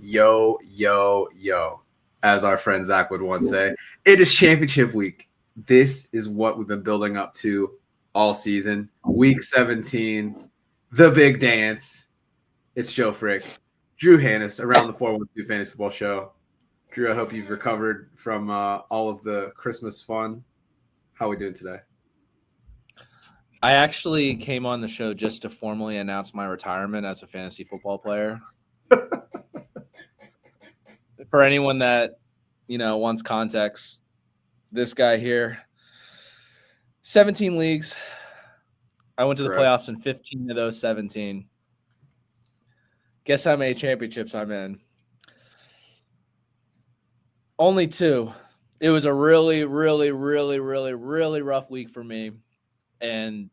Yo, yo, yo. As our friend Zach would once say, it is championship week. This is what we've been building up to all season. Week 17, the big dance. It's Joe Frick, Drew Hannes around the 412 Fantasy Football Show. Drew, I hope you've recovered from all of the Christmas fun. How are we doing today? I actually came on the show just to formally announce my retirement as a fantasy football player. For anyone that, wants context, this guy here, 17 leagues. I went to the playoffs in 15 of those 17. Guess how many championships I'm in? Only 2. It was a really, really, really, really, really rough week for me. And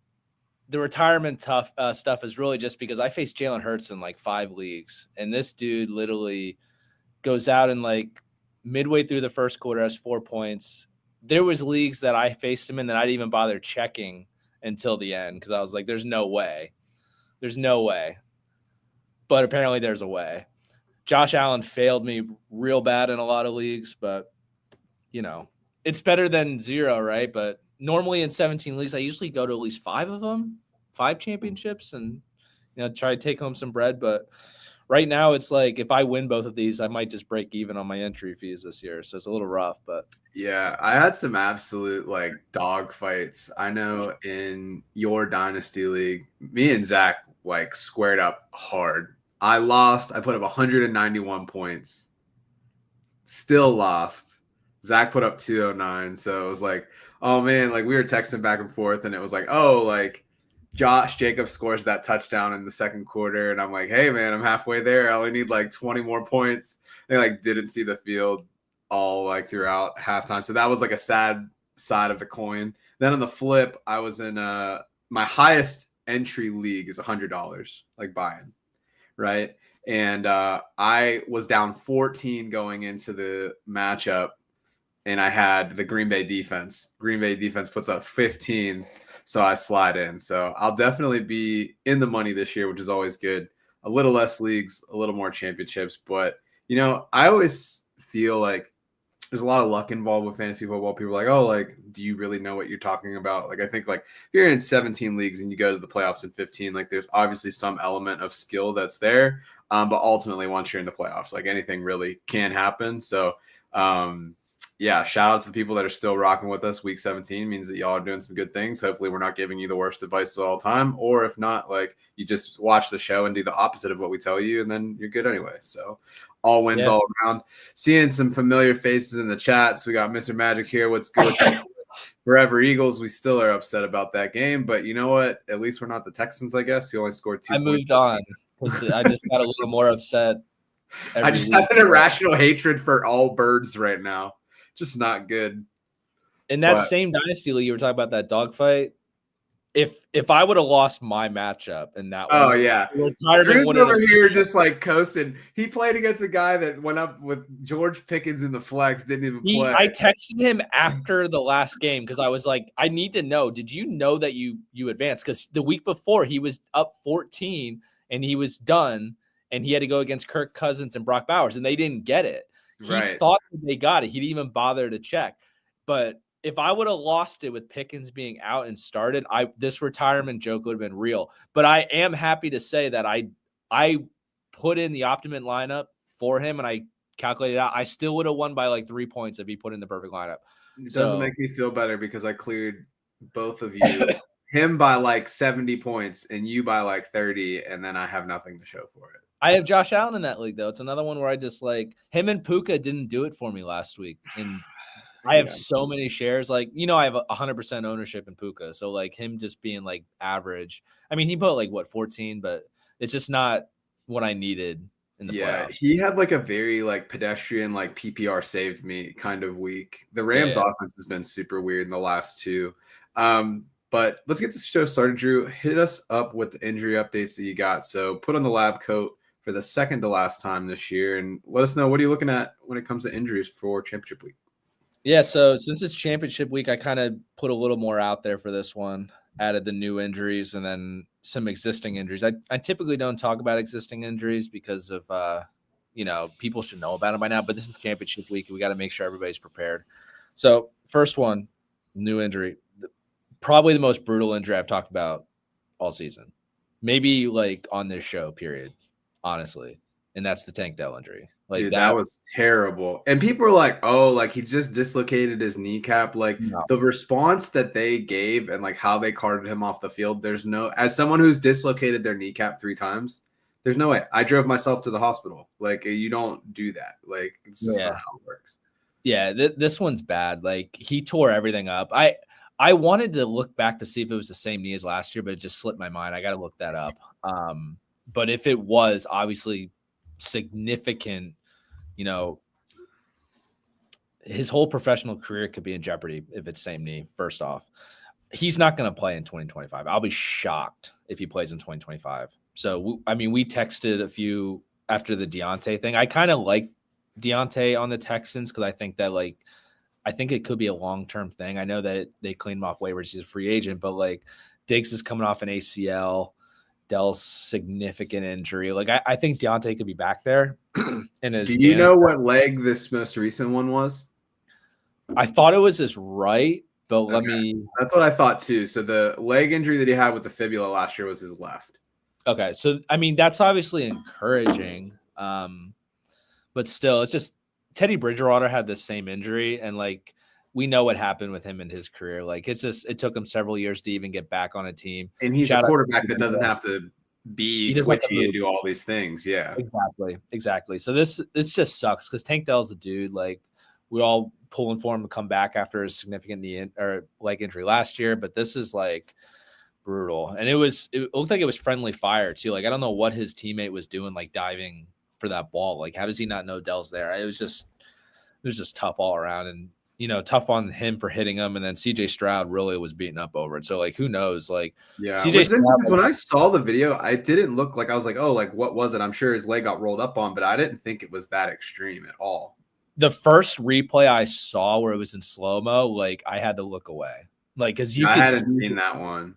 the retirement stuff is really just because I faced Jalen Hurts in like 5 leagues. And this dude literally goes out and like midway through the first quarter has 4 points. There was leagues that I faced him in that I didn't even bother checking until the end because I was like, there's no way. There's no way. But apparently there's a way. Josh Allen failed me real bad in a lot of leagues, but, it's better than 0, right? But normally in 17 leagues, I usually go to at least 5 of them, 5 championships, and, try to take home some bread. But right now it's like if I win both of these, I might just break even on my entry fees this year. So it's a little rough, but. Yeah, I had some absolute like dog fights. I know in your dynasty league, me and Zach like squared up hard. I lost. I put up 191 points. Still lost. Zach put up 209. So it was like, oh man, like we were texting back and forth, and it was like, oh, like Josh Jacobs scores that touchdown in the second quarter, and I'm like, hey man, I'm halfway there. I only need like 20 more points. They like didn't see the field all like throughout halftime. So that was like a sad side of the coin. Then on the flip, I was in my highest entry league is $100, like buying, right? And I was down 14 going into the matchup, and I had the Green Bay defense. Green Bay defense puts up 15, so I slide in. So I'll definitely be in the money this year, which is always good. A little less leagues, a little more championships. But, I always feel like there's a lot of luck involved with fantasy football. People are like, oh, like, do you really know what you're talking about? Like, I think, like, if you're in 17 leagues and you go to the playoffs in 15, like, there's obviously some element of skill that's there. But ultimately, once you're in the playoffs, like, anything really can happen. So, yeah, shout out to the people that are still rocking with us. Week 17 means that y'all are doing some good things. Hopefully we're not giving you the worst advice of all time. Or if not, like you just watch the show and do the opposite of what we tell you, and then you're good anyway. So all wins all around. Seeing some familiar faces in the chat. So we got Mr. Magic here. What's good? Forever Eagles. We still are upset about that game. But you know what? At least we're not the Texans, I guess. You only scored 2 points. I moved on because I just got a little more upset. I just have an irrational hatred for all birds right now. Just not good. In that same dynasty league, you were talking about that dogfight. If I would have lost my matchup in that one, yeah, Drew's over here just like coasting. He played against a guy that went up with George Pickens in the flex, didn't even play. I texted him after the last game because I was like, I need to know. Did you know that you advanced? Because the week before he was up 14 and he was done, and he had to go against Kirk Cousins and Brock Bowers, and they didn't get it. He thought they got it. He didn't even bother to check. But if I would have lost it with Pickens being out and started, this retirement joke would have been real. But I am happy to say that I put in the optimum lineup for him, and I calculated out. I still would have won by like 3 points if he put in the perfect lineup. It doesn't make me feel better because I cleared both of you, him by like 70 points and you by like 30, and then I have nothing to show for it. I have Josh Allen in that league, though. It's another one where I just like him and Puka didn't do it for me last week. And I have so many shares. Like, I have 100% ownership in Puka. So like him just being like average. I mean, he put like 14, but it's just not what I needed in the playoffs. He had like a very like pedestrian, like PPR saved me kind of week. The Rams offense has been super weird in the last 2. But let's get the show started, Drew. Hit us up with the injury updates that you got. So put on the lab coat for the second to last time this year, and let us know, what are you looking at when it comes to injuries for championship week? Yeah, so since it's championship week, I kind of put a little more out there for this one, added the new injuries and then some existing injuries. I typically don't talk about existing injuries because of people should know about him by now, but this is championship week. We got to make sure everybody's prepared. So first one, new injury, probably the most brutal injury I've talked about all season, maybe like on this show, period, honestly. And that's the Tank Dell injury. Like Dude, that was terrible. And people are like, oh, like he just dislocated his kneecap. Like the response that they gave and like how they carted him off the field, there's no, as someone who's dislocated their kneecap 3 times, there's no way. I drove myself to the hospital. Like you don't do that. Like it's just not how it works. Yeah, this one's bad. Like he tore everything up. I wanted to look back to see if it was the same knee as last year, but it just slipped my mind. I got to look that up. But if it was, obviously significant, his whole professional career could be in jeopardy if it's same knee. First off, he's not going to play in 2025. I'll be shocked if he plays in 2025. So, we texted a few after the Deontay thing. I kind of like Deontay on the Texans because I think that I think it could be a long-term thing. I know that they cleaned him off waivers. He's a free agent, but like Diggs is coming off an ACL. Dell's significant injury. Like I think Deontay could be back there. Do you know what leg this most recent one was? I thought it was his right, but That's what I thought too. So the leg injury that he had with the fibula last year was his left. Okay, so that's obviously encouraging. But still, it's just Teddy Bridgewater had the same injury, and like we know what happened with him in his career. Like it took him several years to even get back on a team. And he's a quarterback that doesn't have to be twitchy and do all these things. Yeah, exactly. So this just sucks because Tank Dell's a dude. Like we all pulling for him to come back after a significant knee or leg injury last year, but this is like brutal. And it looked like it was friendly fire too. Like I don't know what his teammate was doing, like diving for that ball. Like how does he not know Dell's there? It was just tough all around, and tough on him for hitting him. And then CJ Stroud really was beaten up over it. So like, who knows? Like CJ Stroud, when I saw the video, I didn't look like I was like, oh, like what was it? I'm sure his leg got rolled up on, but I didn't think it was that extreme at all. The first replay I saw where it was in slow-mo, like I had to look away. Like, cause I hadn't seen that one.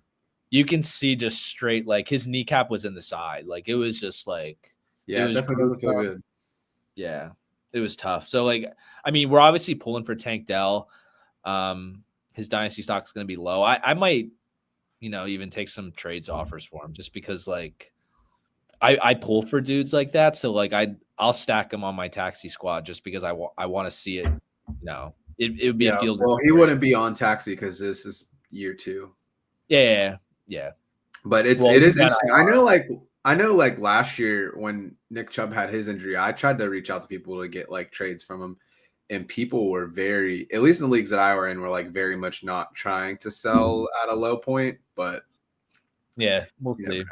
You can see just straight, like his kneecap was in the side. Like it was just like, yeah, it definitely looked so good. Yeah. It was tough. So, we're obviously pulling for Tank Dell. His dynasty stock is going to be low. I might, even take some trades offers for him just because, I pull for dudes like that. So, I'll stack him on my taxi squad just because I want to see it. It would be a field. Well, he wouldn't be on taxi because this is year 2. Yeah. But it is interesting. I know last year when Nick Chubb had his injury, I tried to reach out to people to get trades from him, and people were at least in the leagues that I were in, were very much not trying to sell at a low point, but yeah, we'll see.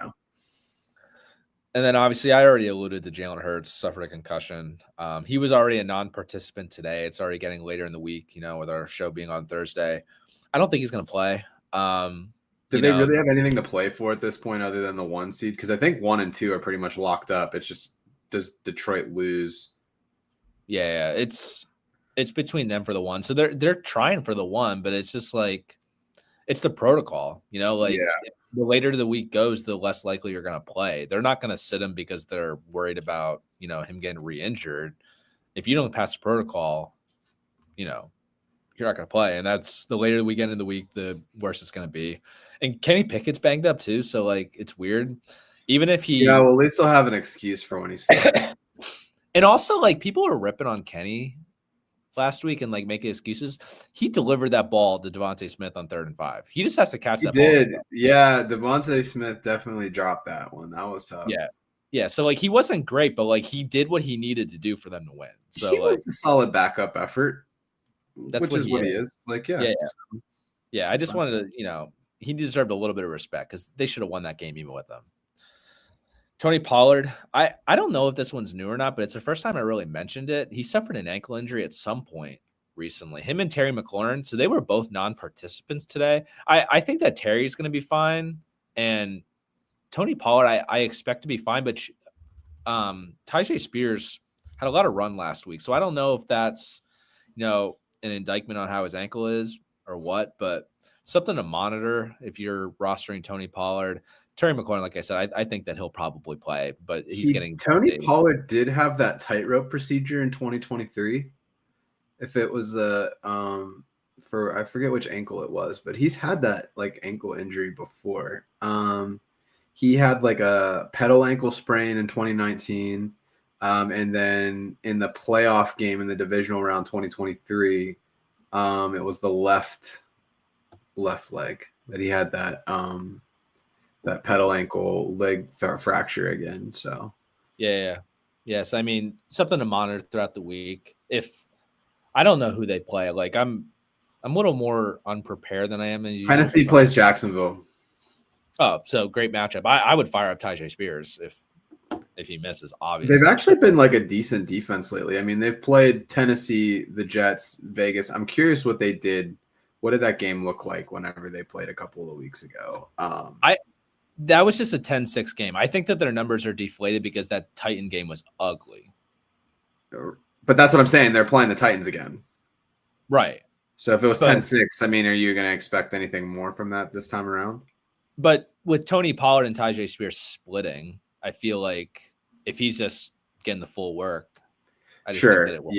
And then obviously I already alluded to Jalen Hurts suffered a concussion. He was already a non-participant today. It's already getting later in the week, with our show being on Thursday. I don't think he's going to play. Did they really have anything to play for at this point other than the 1 seed? Because I think 1 and 2 are pretty much locked up. It's just, does Detroit lose? Yeah, it's between them for the 1. So they're trying for the 1, but it's just it's the protocol, The later the week goes, the less likely you're going to play. They're not going to sit him because they're worried about, him getting re-injured. If you don't pass the protocol, you're not going to play. And that's the later we get in the week, the worse it's going to be. And Kenny Pickett's banged up too. So it's weird. Even if he, well, they still have an excuse for when he's and also people are ripping on Kenny last week and making excuses. He delivered that ball to Devontae Smith on 3rd and 5. He just has to catch that ball. Yeah. Devontae Smith definitely dropped that one. That was tough. Yeah. So he wasn't great, but he did what he needed to do for them to win. So he was a solid backup effort. That's what he is. Yeah. I just wanted to, he deserved a little bit of respect because they should have won that game even with them. Tony Pollard, I don't know if this one's new or not, but it's the first time I really mentioned it. He suffered an ankle injury at some point recently. Him and Terry McLaurin, so they were both non-participants today. I think that Terry's going to be fine, and Tony Pollard I expect to be fine, but Tyjae Spears had a lot of run last week, so I don't know if that's an indictment on how his ankle is or what, but something to monitor if you're rostering Tony Pollard. Terry McLaurin, like I said, I think that he'll probably play, but he's getting Tony Pollard did have that tightrope procedure in 2023. If it was the for I forget which ankle it was, but he's had that like ankle injury before. He had like a pedal ankle sprain in 2019. And then in the playoff game in the divisional round 2023, it was the left leg that he had that that pedal ankle leg fracture again. So yes, I mean something to monitor throughout the week. If I don't know who they play, like I'm a little more unprepared than I am. Tennessee plays Jacksonville. Oh, so great matchup. I would fire up Tyjae Spears if he misses, obviously. They've actually been like a decent defense lately. I mean, they've played Tennessee, the Jets, Vegas. I'm curious what they did. What did that game look like whenever they played a couple of weeks ago? That was just a 10-6 game. I think that their numbers are deflated because that Titan game was ugly. But that's what I'm saying. They're playing the Titans again. Right. So if it was 10-6, I mean, are you going to expect anything more from that this time around? But with Tony Pollard and Tyjae Spears splitting, I feel like if he's just getting the full work, I just think that it will.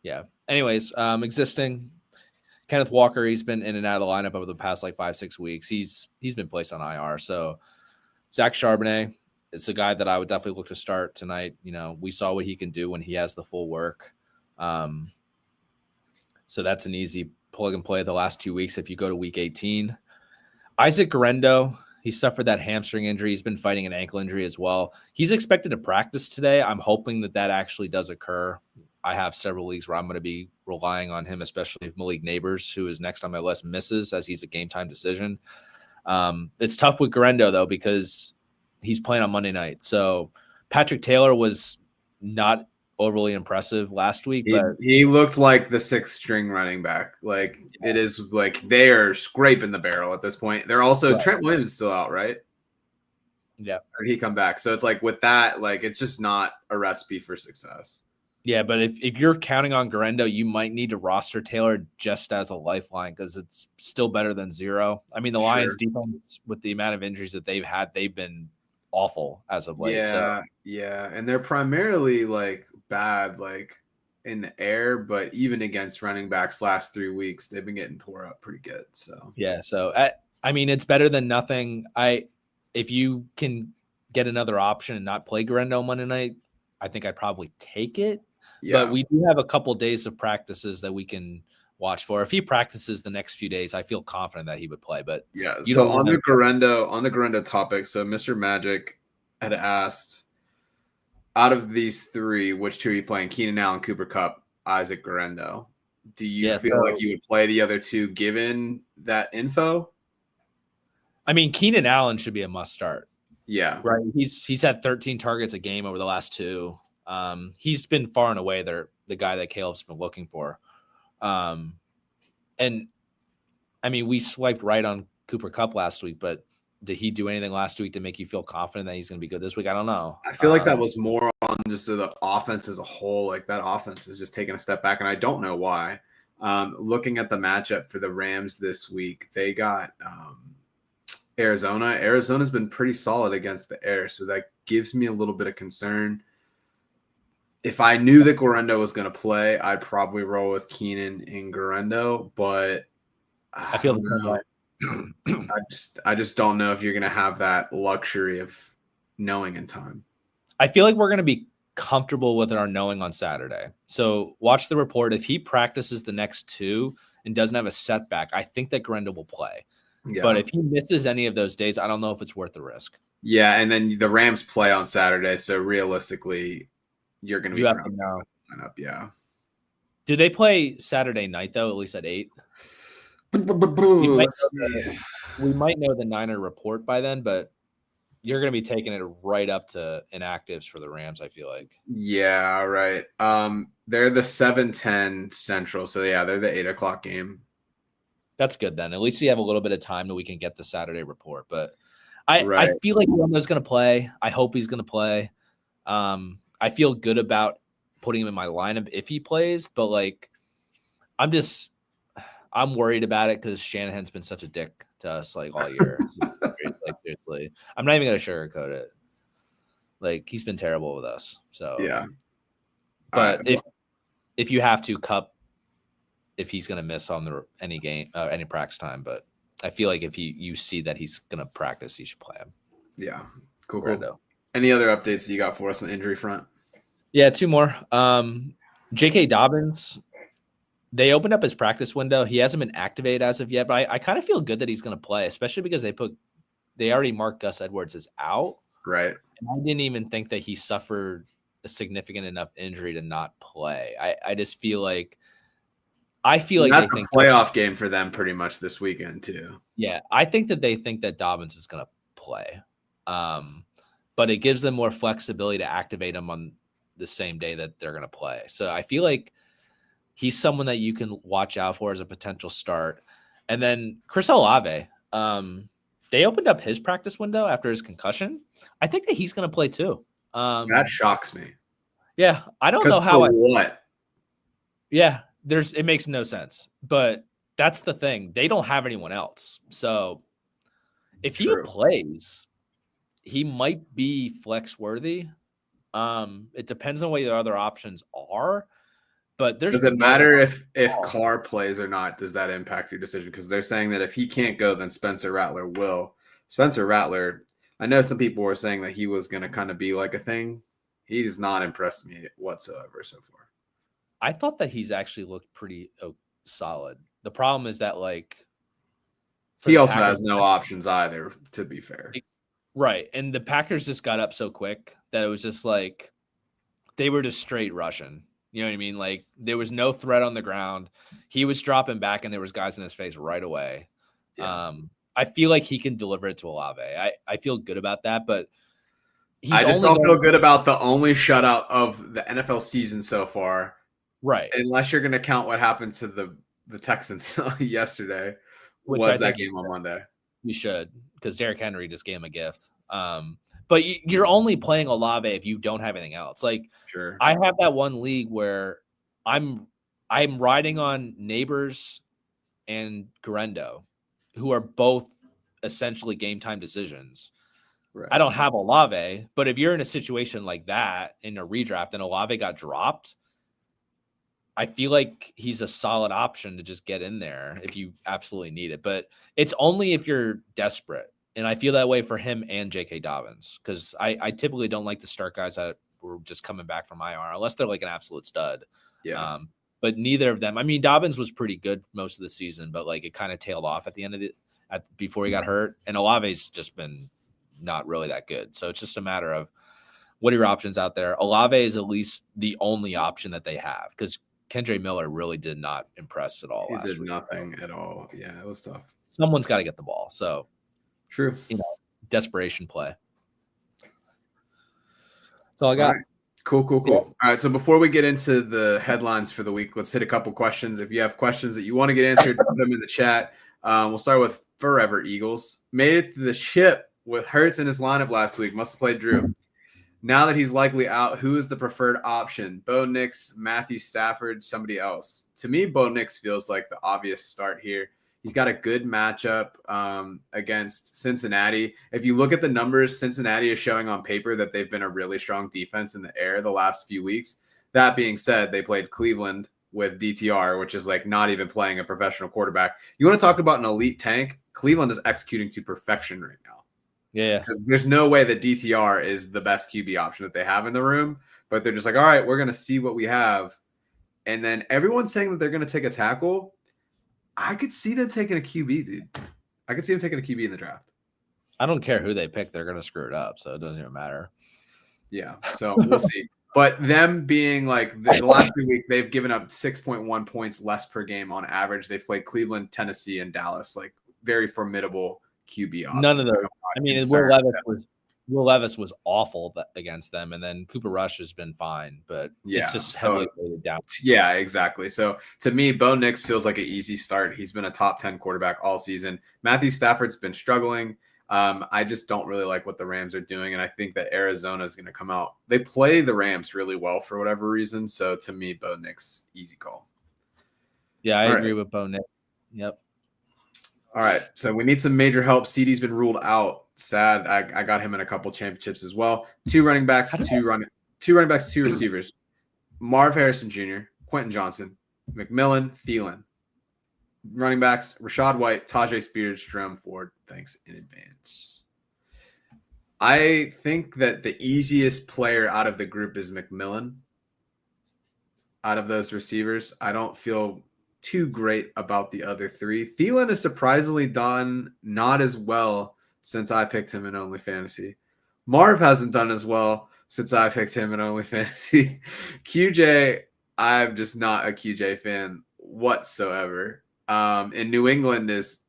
Yeah. Anyways, existing Kenneth Walker, he's been in and out of the lineup over the past like 5-6 weeks. He's been placed on IR. So Zach Charbonnet, it's a guy that I would definitely look to start tonight. You know, we saw what he can do when he has the full work. So that's an easy plug and play the last 2 weeks if you go to week 18. Isaac Guerrero, he suffered that hamstring injury. He's been fighting an ankle injury as well. He's expected to practice today. I'm hoping that actually does occur. I have several leagues where I'm going to be relying on him, especially if Malik Neighbors, who is next on my list, misses, as he's a game time decision. It's tough with Guerrero, though, because he's playing on Monday night. So Patrick Taylor was not overly impressive last week, but he looked like the sixth string running back. Like it is like they are scraping the barrel at this point. They're also Trent Williams is still out, right? Yeah. Or did he come back? So it's like with that, like it's just not a recipe for success. Yeah, but if you're counting on Guerrero, you might need to roster Taylor just as a lifeline because it's still better than zero. I mean, the Lions defense, with the amount of injuries that they've had, they've been awful as of late. Yeah. And they're primarily like bad, like in the air, but even against running backs last 3 weeks, they've been getting tore up pretty good. So I mean, it's better than nothing. If you can get another option and not play Guerrero Monday night, I think I'd probably take it. Yeah. But we do have a couple of days of practices that we can watch for. If he practices the next few days, I feel confident that he would play. But yeah, so on the Guerrero topic, so Mr. Magic had asked, out of these three, which two are you playing? Keenan Allen, Cooper Kupp, Isaac Guerrero. Do you feel like you would play the other two given that info? I mean, Keenan Allen should be a must start. Yeah. Right. He's had 13 targets a game over the last two. He's been far and away the guy that Caleb's been looking for. And I mean, we swiped right on Cooper Kupp last week, but did he do anything last week to make you feel confident that he's going to be good this week? I don't know. I feel like that was more on just the offense as a whole. Like that offense is just taking a step back, and I don't know why. Looking at the matchup for the Rams this week, they got Arizona. Arizona's been pretty solid against the air, so that gives me a little bit of concern. If I knew that Guerrero was going to play, I'd probably roll with Keenan and Guerrero, but I feel I just don't know if you're going to have that luxury of knowing in time. I feel like we're going to be comfortable with our knowing on Saturday. So watch the report. If he practices the next two and doesn't have a setback, I think that Guerrero will play. Yeah. But if he misses any of those days, I don't know if it's worth the risk. Yeah, and then the Rams play on Saturday, so realistically, you're going to be lineup. Yeah. Do they play Saturday night though? At least at 8. We might know the Niner report by then, but you're going to be taking it right up to inactives for the Rams. I feel like. Yeah. Right. They're the 7:10 Central, so yeah, they're the 8:00 game. That's good then. At least you have a little bit of time that we can get the Saturday report. But I feel like Guerrero's going to play. I hope he's going to play. I feel good about putting him in my lineup if he plays, but like I'm worried about it because Shanahan's been such a dick to us like all year. Like seriously, I'm not even gonna sugarcoat it. Like he's been terrible with us. So Yeah. but if you have to Cup, if he's gonna miss on any game, any practice time, but I feel like if you see that he's gonna practice, you should play him. Yeah. Cool. Rendo. Any other updates you got for us on the injury front? Yeah, 2 more. J.K. Dobbins, they opened up his practice window. He hasn't been activated as of yet, but I kind of feel good that he's going to play, especially because they already marked Gus Edwards as out. Right. And I didn't even think that he suffered a significant enough injury to not play. I just feel like that's a playoff game for them pretty much this weekend too. Yeah, I think that they think that Dobbins is going to play. But it gives them more flexibility to activate him on the same day that they're going to play. So I feel like he's someone that you can watch out for as a potential start. And then Chris Olave, they opened up his practice window after his concussion. I think that he's going to play too. That shocks me. Yeah, I don't know how. What? Yeah, it makes no sense. But that's the thing. They don't have anyone else. So if he plays, he might be flex worthy. It depends on what your other options are. But does it matter if Carr plays or not? Does that impact your decision? Because they're saying that if he can't go, then Spencer Rattler will. Spencer Rattler, I know some people were saying that he was going to kind of be like a thing. He's not impressed me whatsoever so far. I thought that he's actually looked pretty solid. The problem is that he also has no options either, to be fair. Right. And the Packers just got up so quick that it was just like they were just straight rushing. You know what I mean? Like there was no threat on the ground. He was dropping back and there was guys in his face right away. Yeah. I feel like he can deliver it to Olave. I feel good about that, but I just don't feel good about the only shutout of the NFL season so far. Right. Unless you're going to count what happened to the Texans yesterday. Was that game on Monday? You should, because Derrick Henry just gave him a gift. But you're only playing Olave if you don't have anything else. Like, sure, I have that one league where I'm riding on Neighbors and Garendo, who are both essentially game time decisions. Right. I don't have Olave, but if you're in a situation like that in a redraft and Olave got dropped, I feel like he's a solid option to just get in there if you absolutely need it. But it's only if you're desperate. And I feel that way for him and J.K. Dobbins, because I typically don't like to start guys that were just coming back from IR unless they're like an absolute stud. Yeah. But neither of them. I mean, Dobbins was pretty good most of the season, but like it kind of tailed off at the end of before he got hurt. And Olave's just been not really that good. So it's just a matter of what are your options out there. Olave is at least the only option that they have, because Kendre Miller really did not impress at all. He did nothing at all. Yeah, it was tough. Someone's got to get the ball. So true. Desperation play. That's all I got. All right. Cool. All right. So before we get into the headlines for the week, let's hit a couple questions. If you have questions that you want to get answered, put them in the chat. We'll start with Forever Eagles. Made it to the ship with Hurts in his lineup last week. Must have played Drew. Now that he's likely out, who is the preferred option? Bo Nix, Matthew Stafford, somebody else? To me, Bo Nix feels like the obvious start here. He's got a good matchup against Cincinnati. If you look at the numbers, Cincinnati is showing on paper that they've been a really strong defense in the air the last few weeks. That being said, they played Cleveland with DTR, which is like not even playing a professional quarterback. You want to talk about an elite tank? Cleveland is executing to perfection right now. Yeah. Because there's no way that DTR is the best QB option that they have in the room, but they're just like, all right, we're going to see what we have. And then everyone's saying that they're going to take a tackle. I could see them taking a QB, dude. I could see them taking a QB in the draft. I don't care who they pick. They're going to screw it up, so it doesn't even matter. Yeah, so we'll see. But them being like the last 2 weeks, they've given up 6.1 points less per game on average. They've played Cleveland, Tennessee, and Dallas, like very formidable QB options. None of those. I mean, Will Levis was awful against them, and then Cooper Rush has been fine, but it's just heavily weighted down. Yeah, exactly. So to me, Bo Nix feels like an easy start. He's been a top 10 quarterback all season. Matthew Stafford's been struggling. I just don't really like what the Rams are doing, and I think that Arizona is going to come out. They play the Rams really well for whatever reason. So to me, Bo Nix, easy call. Yeah, I agree with Bo Nix. Yep. All right, so we need some major help. CD's been ruled out. Sad. I got him in a couple championships as well. Two running backs, two receivers. Marv Harrison Jr., Quentin Johnson, McMillan, Thielen. Running backs, Rashad White, Tajay Spears, Jerome Ford. Thanks in advance. I think that the easiest player out of the group is McMillan. Out of those receivers, I don't feel too great about the other three. Thielen has surprisingly done not as well since I picked him in OnlyFantasy. Marv hasn't done as well since I picked him in OnlyFantasy. QJ, I'm just not a QJ fan whatsoever. In New England is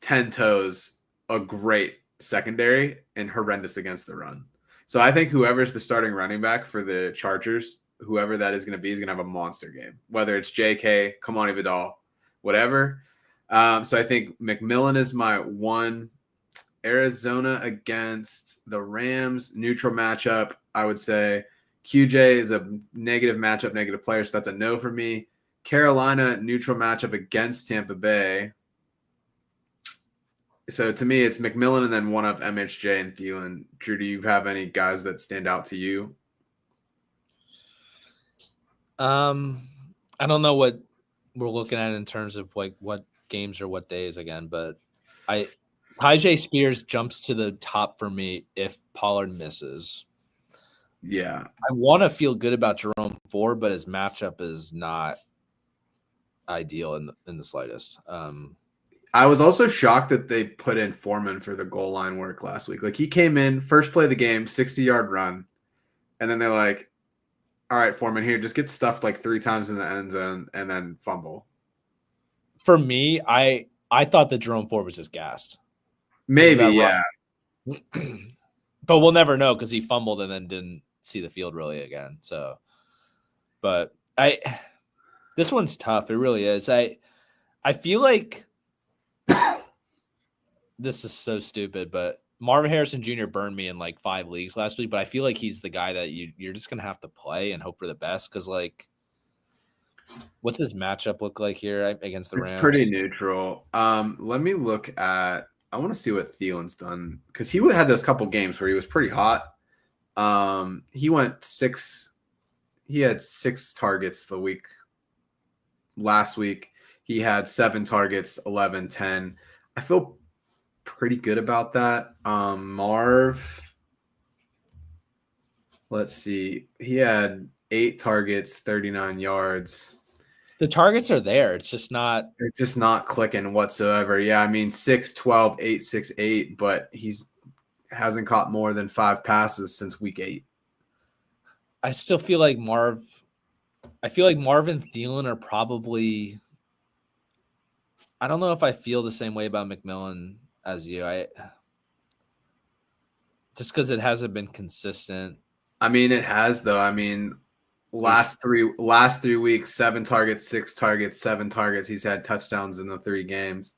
10 toes a great secondary and horrendous against the run. So I think whoever's the starting running back for the Chargers, whoever that is going to be, is going to have a monster game, whether it's JK, Kamani Vidal, whatever. So I think McMillan is my one. Arizona against the Rams, neutral matchup. I would say QJ is a negative matchup, negative player, so that's a no for me. Carolina, neutral matchup against Tampa Bay. So to me, it's McMillan and then one of MHJ and Thielen. Drew, do you have any guys that stand out to you? I don't know what we're looking at in terms of like what games or what days again, but Tajay Spears jumps to the top for me if Pollard misses. Yeah. I want to feel good about Jerome Ford, but his matchup is not ideal in the slightest. I was also shocked that they put in Foreman for the goal line work last week. Like he came in, first play of the game, 60-yard run, and then they're like, all right, Foreman, here, just get stuffed like 3 times in the end zone and then fumble. For me, I thought that Jerome Ford was just gassed. Maybe, yeah. But we'll never know because he fumbled and then didn't see the field really again. So, but this one's tough. It really is. I feel like this is so stupid, but Marvin Harrison Jr. burned me in like 5 leagues last week, but I feel like he's the guy that you're just going to have to play and hope for the best because, like, what's his matchup look like here against the Rams? It's pretty neutral. Let me look at – I want to see what Thielen's done because he had those couple games where he was pretty hot. He went 6 – he had 6 targets the week – last week. He had 7 targets, 11, 10. I feel pretty good about that. Marv, let's see. He had 8 targets, 39 yards. The targets are there. It's just not clicking whatsoever. Yeah, I mean 6, 12, 8, 6, 8, but he's hasn't caught more than 5 passes since week 8. I still feel like Marv and Thielen are probably – I don't know if I feel the same way about McMillan as you. Just because it hasn't been consistent. I mean, it has though. I mean, last three weeks, 7 targets, 6 targets, 7 targets. He's had touchdowns in the 3 games.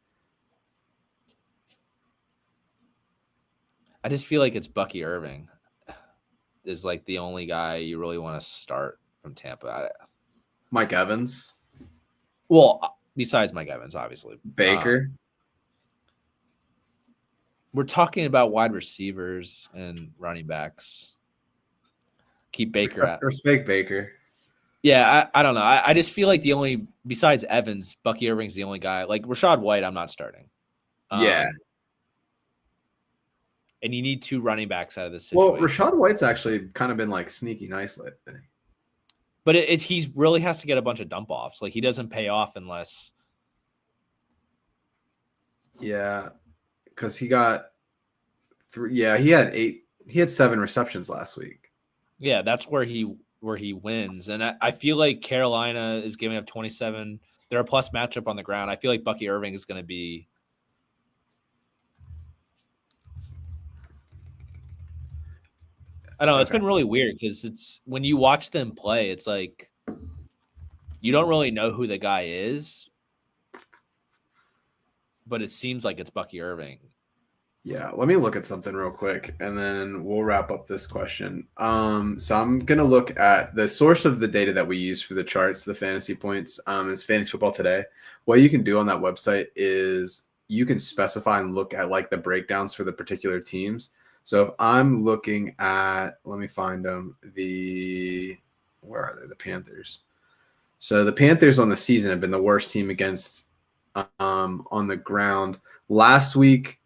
I just feel like it's Bucky Irving is like the only guy you really want to start from Tampa. Mike Evans. Well, besides Mike Evans, obviously. Baker. We're talking about wide receivers and running backs. Keep Baker out. Respect Baker. Yeah, I don't know. I just feel like the only – besides Evans, Bucky Irving's the only guy. Like Rashad White, I'm not starting. Yeah. And you need 2 running backs out of this situation. Well, Rashad White's actually kind of been like sneaky nice lately. But he really has to get a bunch of dump offs. Like he doesn't pay off unless. Yeah, because he got 3. Yeah, he had 8. He had 7 receptions last week. Yeah, that's where he wins, and I feel like Carolina is giving up 27. They're a plus matchup on the ground. I feel like Bucky Irving is going to be. I don't know. It's been really weird because it's when you watch them play, it's like you don't really know who the guy is, but it seems like it's Bucky Irving. Yeah, let me look at something real quick, and then we'll wrap up this question. So I'm going to look at the source of the data that we use for the charts, the fantasy points, is Fantasy Football Today. What you can do on that website is you can specify and look at like the breakdowns for the particular teams. So if I'm looking at, let me find them, where are they? The Panthers. So the Panthers on the season have been the worst team against on the ground. Last week,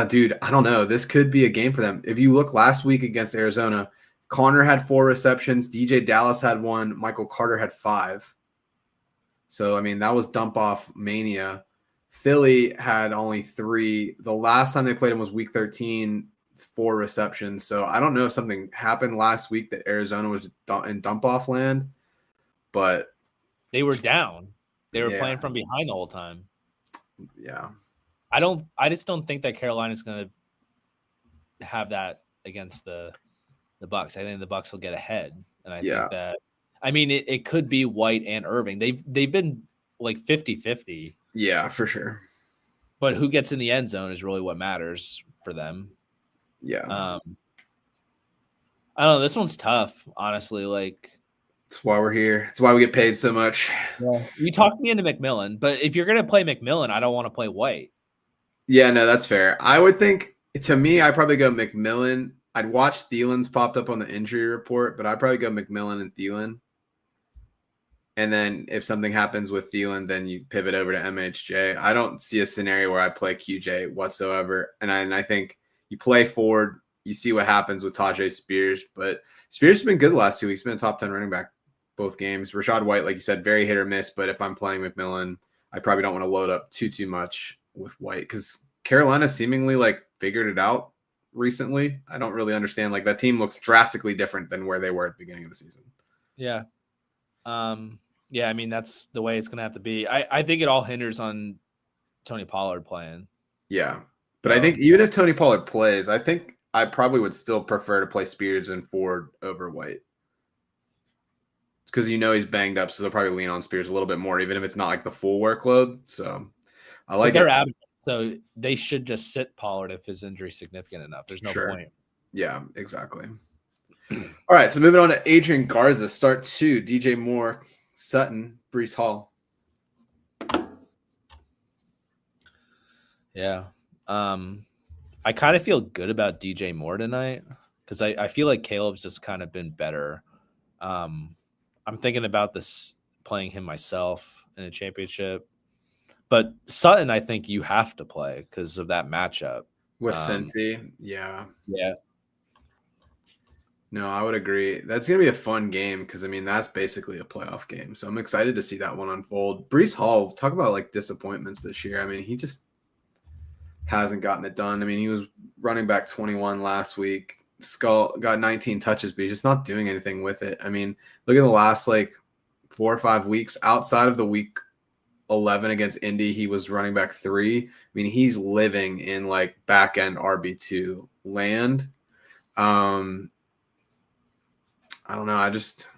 dude, I don't know. This could be a game for them. If you look last week against Arizona, Connor had 4 receptions. DJ Dallas had 1. Michael Carter had 5. So, I mean, that was dump off mania. Philly had only 3. The last time they played him was week 13, 4 receptions. So I don't know if something happened last week that Arizona was in dump off land, but they were down. They were playing from behind the whole time. Yeah. I just don't think that Carolina's going to have that against the Bucks. I think the Bucks will get ahead. And I think that, I mean, it could be White and Irving. They've been like 50-50. Yeah, for sure. But who gets in the end zone is really what matters for them. Yeah. I don't know. This one's tough, honestly. Like, that's why we're here. It's why we get paid so much. Yeah. You talked me into McMillan, but if you're going to play McMillan, I don't want to play White. Yeah, no, that's fair. I would think, to me, I'd probably go McMillan. I'd watch Thielen's popped up on the injury report, but I'd probably go McMillan and Thielen. And then if something happens with Thielen, then you pivot over to MHJ. I don't see a scenario where I play QJ whatsoever. And I think you play forward, you see what happens with Tajay Spears. But Spears has been good the last 2 weeks. He's been a top 10 running back both games. Rashad White, like you said, very hit or miss. But if I'm playing McMillan, I probably don't want to load up too much with White because Carolina seemingly like figured it out recently. I don't really understand. Like that team looks drastically different than where they were at the beginning of the season. Yeah. Yeah, I mean, that's the way it's going to have to be. I think it all hinders on Tony Pollard playing. Yeah. But I think even if Tony Pollard plays, I think I probably would still prefer to play Spears and Ford over White. Because he's banged up, so they'll probably lean on Spears a little bit more, even if it's not like the full workload. So I like they're out of it. So they should just sit Pollard if his injury is significant enough. There's no point. Yeah, exactly. All right, so moving on to Adrian Garza, start 2, DJ Moore, Sutton, Breece Hall. Yeah. I kind of feel good about DJ Moore tonight because I feel like Caleb's just kind of been better. I'm thinking about this playing him myself in a championship. But Sutton, I think you have to play because of that matchup. With Cincy, yeah. Yeah. No, I would agree. That's going to be a fun game because, I mean, that's basically a playoff game. So I'm excited to see that one unfold. Breece Hall, talk about, like, disappointments this year. I mean, he just hasn't gotten it done. I mean, he was running back 21 last week. Skull got 19 touches, but he's just not doing anything with it. I mean, look at the last, 4 or 5 weeks. Outside of the week 11 against Indy, he was running back 3. I mean, he's living in, back-end RB2 land. I don't know. I just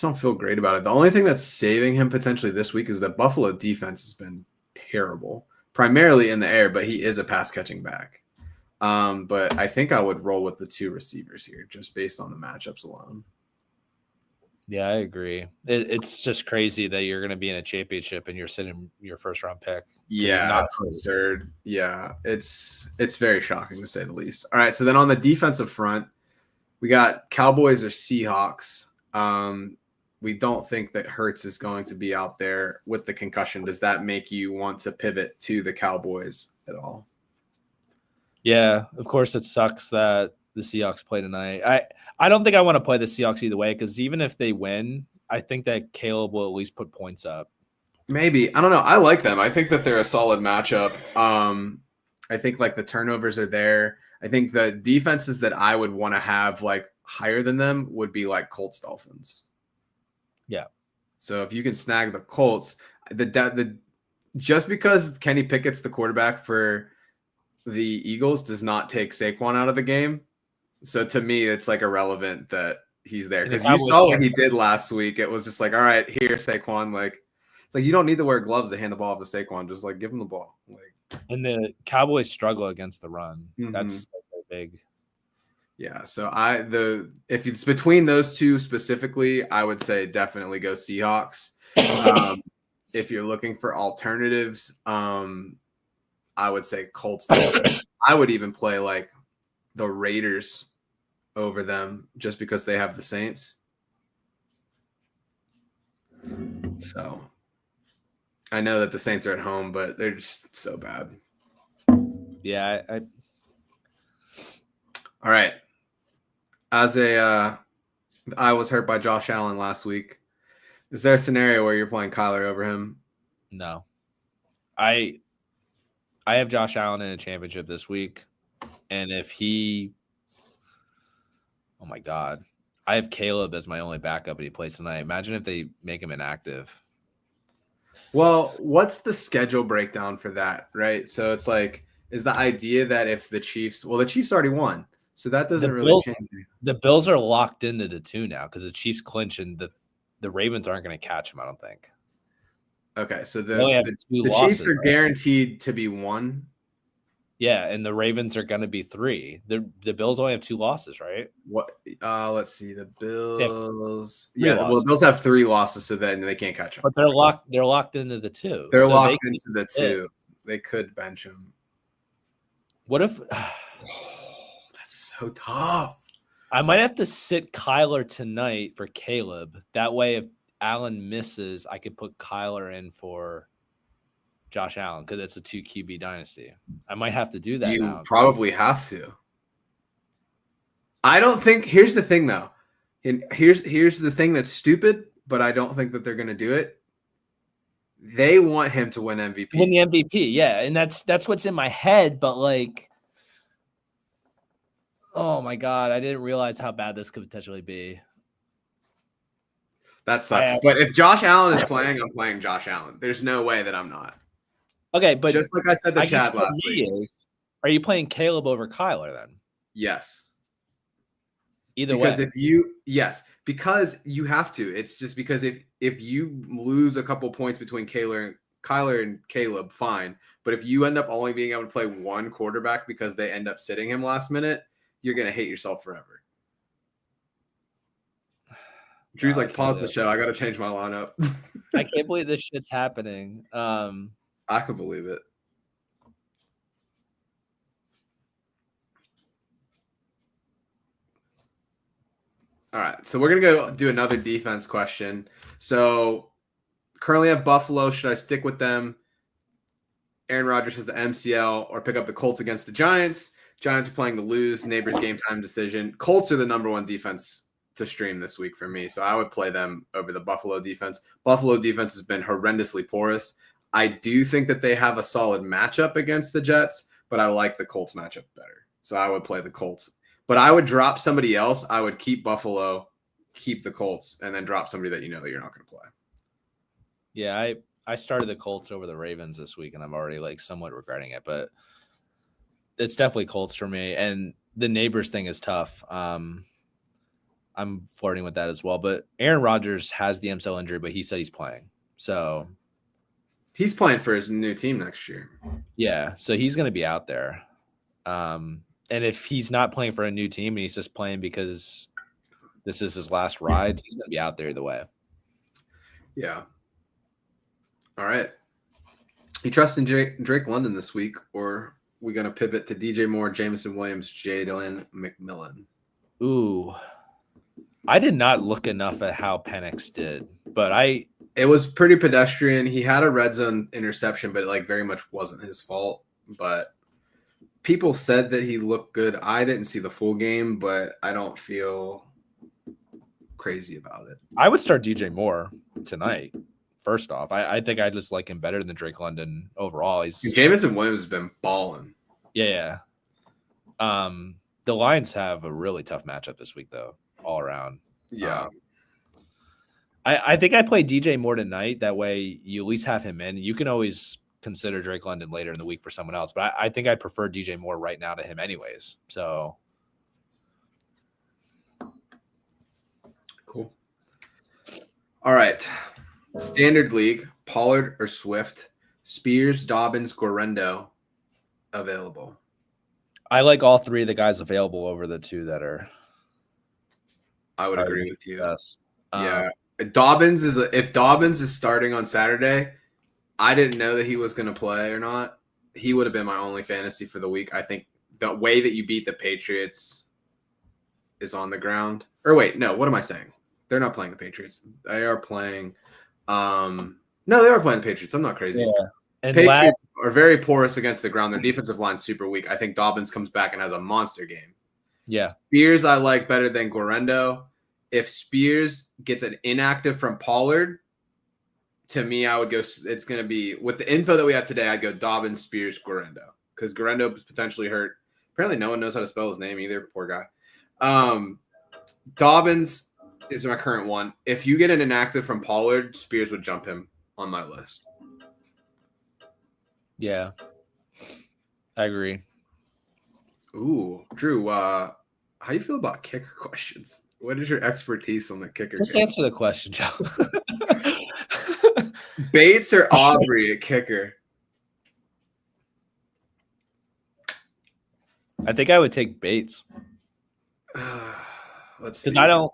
don't feel great about it. The only thing that's saving him potentially this week is the Buffalo defense has been terrible, primarily in the air, but he is a pass catching back. But I think I would roll with the 2 receivers here just based on the matchups alone. Yeah, I agree. It's just crazy that you're going to be in a championship and you're sitting your first round pick. Yeah, it's absurd. Yeah, it's very shocking to say the least. All right, so then on the defensive front, we got Cowboys or Seahawks. We don't think that Hurts is going to be out there with the concussion. Does that make you want to pivot to the Cowboys at all? Yeah, of course it sucks that the Seahawks play tonight. I don't think I want to play the Seahawks either way because even if they win, I think that Caleb will at least put points up. Maybe. I don't know. I like them. I think that they're a solid matchup. I think the turnovers are there. I think the defenses that I would want to have higher than them would be Colts Dolphins. Yeah. So if you can snag the Colts, the just because Kenny Pickett's the quarterback for the Eagles does not take Saquon out of the game. So to me, it's irrelevant that he's there because you saw what he did last week. It was just all right, here, Saquon. It's you don't need to wear gloves to hand the ball off to Saquon. Just give him the ball. And the Cowboys struggle against the run. Mm-hmm. That's big. Yeah. So if it's between those two specifically, I would say definitely go Seahawks. If you're looking for alternatives, I would say Colts. I would even play like the Raiders over them just because they have the Saints. So I know that the Saints are at home, but they're just so bad. Yeah, All right. As I was hurt by Josh Allen last week. Is there a scenario where you're playing Kyler over him? No. I have Josh Allen in a championship this week, and if he, oh my God, I have Caleb as my only backup and he plays tonight. Imagine if they make him inactive. Well, what's the schedule breakdown for that, right? So it's like, is the idea that if the Chiefs already won, so that doesn't really change. The Bills are locked into the 2 now because the Chiefs clinch and the Ravens aren't going to catch him, I don't think. Okay, so the Chiefs are guaranteed to be 1. Yeah, and the Ravens are going to be 3. The Bills only have 2 losses, right? What? Let's see. The Bills. The Bills have 3 losses, so then they can't catch them. But they're locked. They're locked into the 2. They're locked into the 2. They could bench him. What if? That's so tough. I might have to sit Kyler tonight for Caleb. That way, if Allen misses, I could put Kyler in for Josh Allen because it's a 2 QB dynasty. I might have to do that. You probably have to. I don't think. Here's the thing, though. And here's the thing that's stupid, but I don't think that they're going to do it. They want him to win MVP. Win the MVP, yeah, and that's what's in my head. But like, oh my God, I didn't realize how bad this could potentially be. That sucks. But if Josh Allen is playing, I'm playing Josh Allen. There's no way that I'm not. Okay, but just like I said to Chad last week. Are you playing Caleb over Kyler then? Yes. Either way. Because you have to. It's just because if you lose a couple points between Kyler and Caleb, fine. But if you end up only being able to play one quarterback because they end up sitting him last minute, you're going to hate yourself forever. Drew's like, pause the show. I got to change my lineup. I can't believe this shit's happening. I can believe it. All right, so we're going to go do another defense question. So currently have Buffalo. Should I stick with them? Aaron Rodgers has the MCL or pick up the Colts against the Giants. Giants are playing to lose. Neighbors game time decision. Colts are the number 1 defense to stream this week for me, so I would play them over the Buffalo defense. Buffalo defense has been horrendously porous. I do think that they have a solid matchup against the Jets, but I like the Colts matchup better. So I would play the Colts. But I would drop somebody else. I would keep Buffalo, keep the Colts, and then drop somebody that you know that you're not going to play. Yeah, I started the Colts over the Ravens this week, and I'm already like somewhat regretting it, but it's definitely Colts for me. And the neighbors thing is tough. I'm flirting with that as well. But Aaron Rodgers has the MCL injury, but he said he's playing. So he's playing for his new team next year. Yeah, so he's going to be out there. And if he's not playing for a new team and he's just playing because this is his last ride, he's going to be out there either way. Yeah. All right. You trust in Drake London this week, or are we going to pivot to DJ Moore, Jameson Williams, Jalen McMillan? Ooh. I did not look enough at how Penix did, but it was pretty pedestrian. He had a red zone interception, but it like very much wasn't his fault. But people said that he looked good. I didn't see the full game, but I don't feel crazy about it. I would start DJ Moore tonight. First off, I think I just like him better than Drake London overall. Jameson Williams has been balling. Yeah. The Lions have a really tough matchup this week, though, all around. Yeah. I think I play DJ Moore tonight. That way you at least have him in. You can always consider Drake London later in the week for someone else, but I think I prefer DJ Moore right now to him anyways. So cool. All right. Standard league, Pollard or Swift, Spears, Dobbins, Guarendo available. I like all 3 of the guys available over the 2 that are. I would agree with you. Yes. Yeah. If Dobbins is starting on Saturday, I didn't know that he was going to play or not. he would have been my only fantasy for the week. I think the way that you beat the Patriots is on the ground. Or wait, no, what am I saying? They're not playing the Patriots. They are playing no, they are playing the Patriots. I'm not crazy. Yeah. And Patriots are very porous against the ground. Their defensive line's super weak. I think Dobbins comes back and has a monster game. Yeah. Spears I like better than Guarendo. If Spears gets an inactive from Pollard, to me, I would go. It's going to be with the info that we have today. I'd go Dobbins, Spears, Guarendo because Guarendo is potentially hurt. Apparently, no one knows how to spell his name either. Poor guy. Dobbins is my current one. If you get an inactive from Pollard, Spears would jump him on my list. Yeah, I agree. Ooh, Drew, how you feel about kicker questions? What is your expertise on the kicker? Just answer the question, Joe. Bates or Aubrey at kicker? I think I would take Bates. Let's see. Because I don't.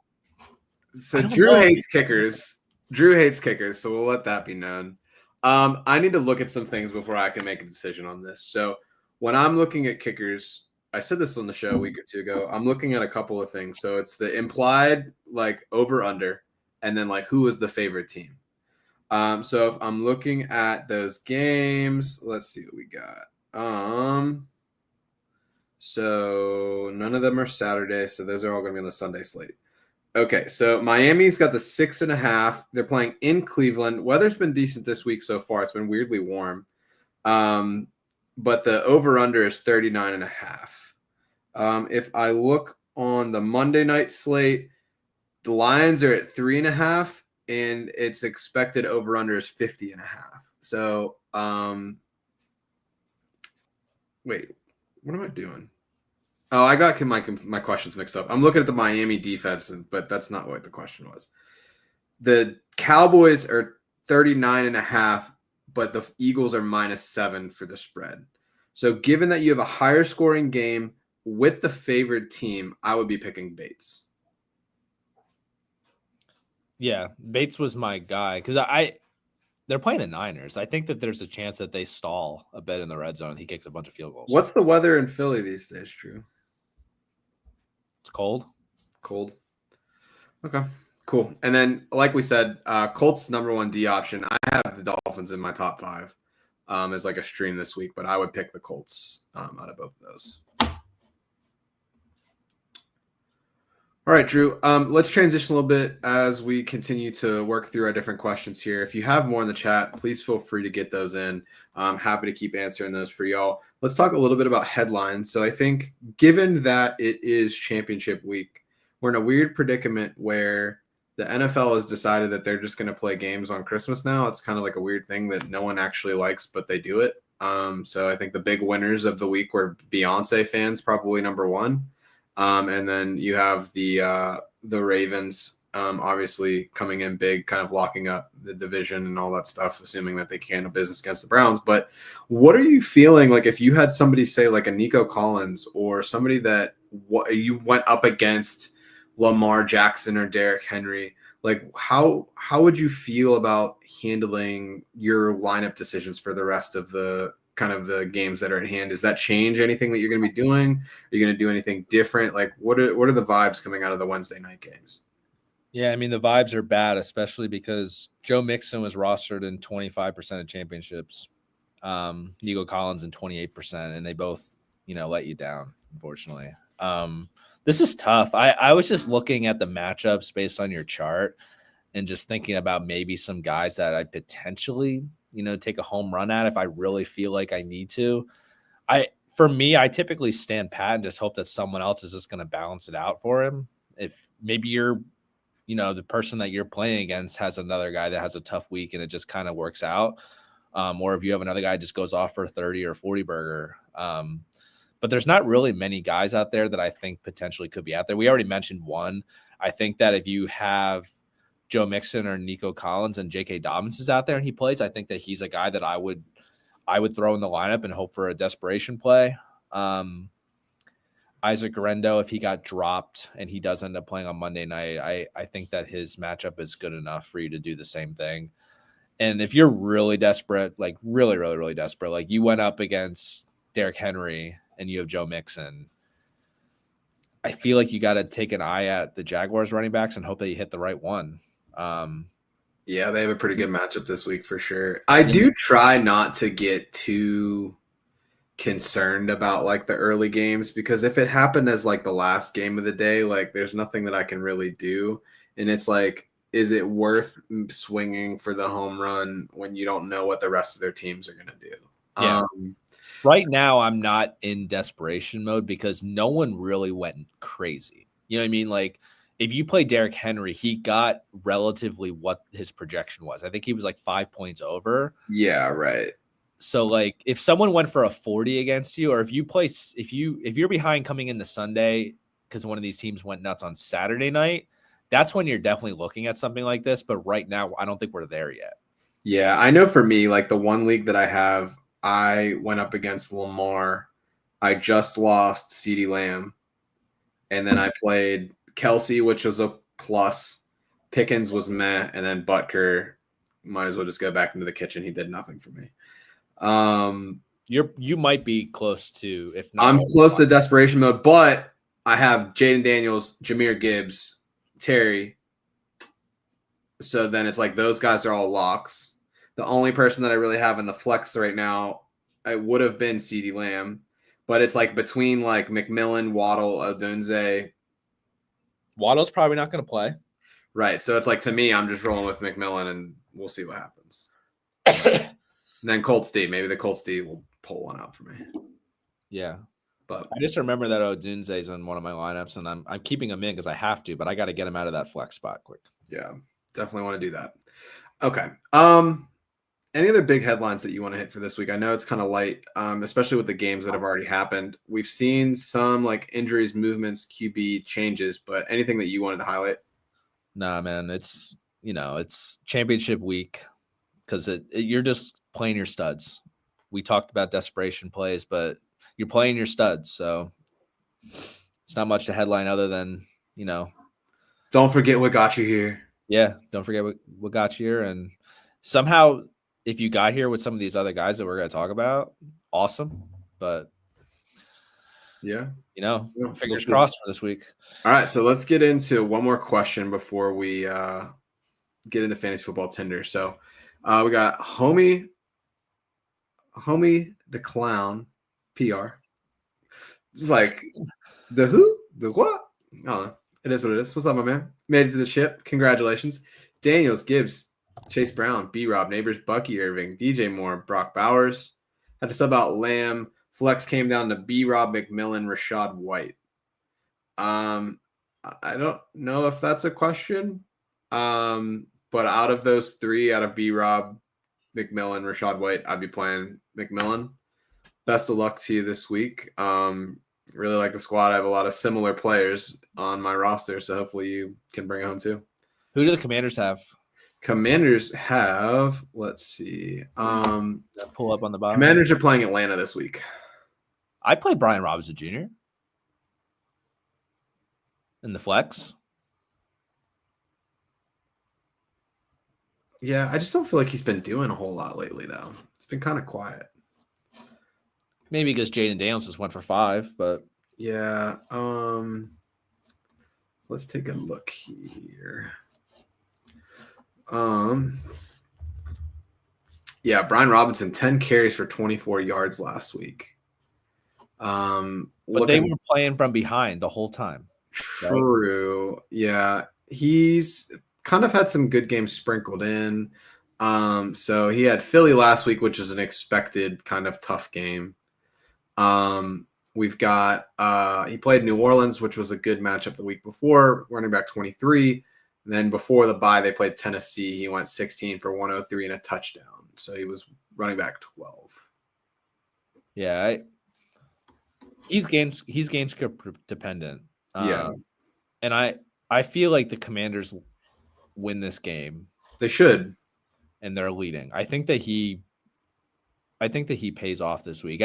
So Drew hates kickers. Drew hates kickers, so we'll let that be known. I need to look at some things before I can make a decision on this. So when I'm looking at kickers, I said this on the show a week or two ago. I'm looking at a couple of things. So it's the implied like over under, and then like who is the favorite team. So if I'm looking at those games, let's see what we got. So none of them are Saturday, so those are all going to be on the Sunday slate. Okay, so Miami's got the 6.5. They're playing in Cleveland. Weather's been decent this week so far. It's been weirdly warm. But the over-under is 39.5. If I look on the Monday night slate, the Lions are at 3.5, and its expected over-under is 50.5. So, wait, what am I doing? Oh, I got my questions mixed up. I'm looking at the Miami defense, but that's not what the question was. The Cowboys are 39.5, but the Eagles are -7 for the spread. So given that you have a higher scoring game with the favored team, I would be picking Bates. Yeah, Bates was my guy because they're playing the Niners. I think that there's a chance that they stall a bit in the red zone. He kicks a bunch of field goals. What's the weather in Philly these days, Drew? It's cold. Cold. Okay, cool. And then, like we said, Colts number 1 D option. I have the Dolphins in my top 5 as like a stream this week, but I would pick the Colts out of both of those. All right, Drew. Let's transition a little bit as we continue to work through our different questions here. If you have more in the chat, please feel free to get those in. I'm happy to keep answering those for y'all. Let's talk a little bit about headlines. So I think given that it is championship week, we're in a weird predicament where the NFL has decided that they're just going to play games on Christmas now. It's kind of like a weird thing that no one actually likes, but they do it. So I think the big winners of the week were Beyonce fans, probably number 1. And then you have the Ravens obviously coming in big, kind of locking up the division and all that stuff, assuming that they can handle business against the Browns. But what are you feeling like if you had somebody say like a Nico Collins or somebody that you went up against Lamar Jackson or Derrick Henry? Like how would you feel about handling your lineup decisions for the rest of the kind of the games that are at hand? Does that change anything that you're going to be doing? Are you going to do anything different? Like what are the vibes coming out of the Wednesday night games? Yeah, I mean, the vibes are bad, especially because Joe Mixon was rostered in 25% of championships, Nico Collins in 28%, and they both, let you down, unfortunately. This is tough. I was just looking at the matchups based on your chart and just thinking about maybe some guys that I potentially take a home run at if I really feel like I need to. For me, I typically stand pat and just hope that someone else is just going to balance it out for him. If maybe you're, the person that you're playing against has another guy that has a tough week and it just kind of works out. Or if you have another guy just goes off for a 30 or 40 burger. But there's not really many guys out there that I think potentially could be out there. We already mentioned one. I think that if you have Joe Mixon or Nico Collins and J.K. Dobbins is out there and he plays, I think that he's a guy that I would throw in the lineup and hope for a desperation play. Isaac Guarendo, if he got dropped and he does end up playing on Monday night, I think that his matchup is good enough for you to do the same thing. And if you're really desperate, like really, really, really desperate, like you went up against Derrick Henry and you have Joe Mixon, I feel like you got to take an eye at the Jaguars running backs and hope that you hit the right one. Yeah, they have a pretty good matchup this week for sure. I do try not to get too concerned about like the early games, because if it happened as like the last game of the day, like there's nothing that I can really do. And it's like, is it worth swinging for the home run when you don't know what the rest of their teams are going to do? Yeah. Right now, I'm not in desperation mode because no one really went crazy. You know what I mean? Like, if you play Derrick Henry, he got relatively what his projection was. I think he was like 5 points over. Yeah, right. So, like, if someone went for a 40 against you, or if you're behind coming into Sunday because one of these teams went nuts on Saturday night, that's when you're definitely looking at something like this. But right now, I don't think we're there yet. Yeah, I know for me, like the one league that I have, I went up against Lamar. I just lost CeeDee Lamb. And then I played Kelsey, which was a plus. Pickens was meh. And then Butker, might as well just go back into the kitchen. He did nothing for me. You might be close to, if not. I'm close to desperation mode, but I have Jaden Daniels, Jahmyr Gibbs, Terry. So then it's like those guys are all locks. The only person that I really have in the flex right now, it would have been CeeDee Lamb, but it's like between like McMillan, Waddle, Odunze. Waddle's probably not going to play. Right. So it's like, to me, I'm just rolling with McMillan and we'll see what happens. And then Colts D. Maybe the Colts D will pull one out for me. Yeah. But I just remember that Odunze is in one of my lineups, and I'm keeping him in because I have to, but I got to get him out of that flex spot quick. Yeah, definitely want to do that. Okay. Any other big headlines that you want to hit for this week? I know it's kind of light, especially with the games that have already happened. We've seen some like injuries, movements, QB changes, but anything that you wanted to highlight? Nah, man, it's championship week because you're just playing your studs. We talked about desperation plays, but you're playing your studs, so it's not much to headline other than Don't forget what got you here. Yeah, don't forget what got you here, and somehow, if you got here with some of these other guys that we're going to talk about, awesome. But yeah, fingers crossed for this week. All right, so let's get into one more question before we get into fantasy football Tinder. So we got homie the clown PR. It's like the who, the what? Oh, it is what it is. What's up, my man? Made it to the chip. Congratulations, Daniels, Gibbs, Chase Brown, B-Rob, Neighbors, Bucky Irving, DJ Moore, Brock Bowers. Had to sub out Lamb. Flex came down to B-Rob, McMillan, Rashad White. I don't know if that's a question. But out of those three, out of B-Rob, McMillan, Rashad White, I'd be playing McMillan. Best of luck to you this week. Really like the squad. I have a lot of similar players on my roster, so hopefully you can bring it home too. Who do the Commanders have? Commanders have, let's see. Pull up on the bottom. Commanders are playing Atlanta this week. I play Brian Robinson Jr. in the flex. Yeah, I just don't feel like he's been doing a whole lot lately, though. It's been kind of quiet. Maybe because Jaden Daniels just went for 5, but yeah. Let's take a look here. Yeah, Brian Robinson, 10 carries for 24 yards last week. But they were playing from behind the whole time. True. Right? Yeah. He's kind of had some good games sprinkled in. So he had Philly last week, which is an expected kind of tough game. We've got he played New Orleans, which was a good matchup the week before, running back 23. And then before the bye, they played Tennessee. He went 16 for 103 and a touchdown. So he was running back 12. Yeah, he's game script dependent. Yeah, and I feel like the Commanders win this game. They should, and they're leading. I think that he pays off this week.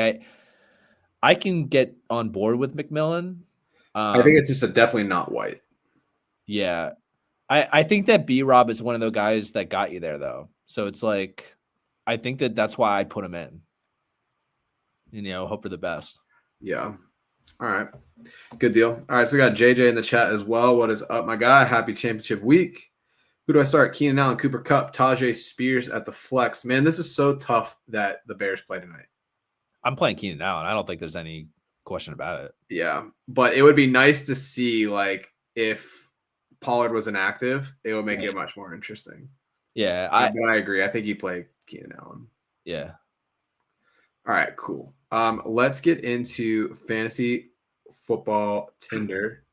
I can get on board with McMillan. I think it's just definitely not White. Yeah. I think that B-Rob is one of those guys that got you there, though. So it's like, I think that's why I put him in. Hope for the best. Yeah. All right. Good deal. All right. So we got JJ in the chat as well. What is up, my guy? Happy championship week. Who do I start? Keenan Allen, Cooper Kupp, Tajay Spears at the flex. Man, this is so tough that the Bears play tonight. I'm playing Keenan Allen. I don't think there's any question about it. Yeah. But it would be nice to see, like, if Pollard was inactive, it would make it much more interesting. Yeah. But I agree. I think you play Keenan Allen. Yeah. All right, cool. Let's get into fantasy football Tinder.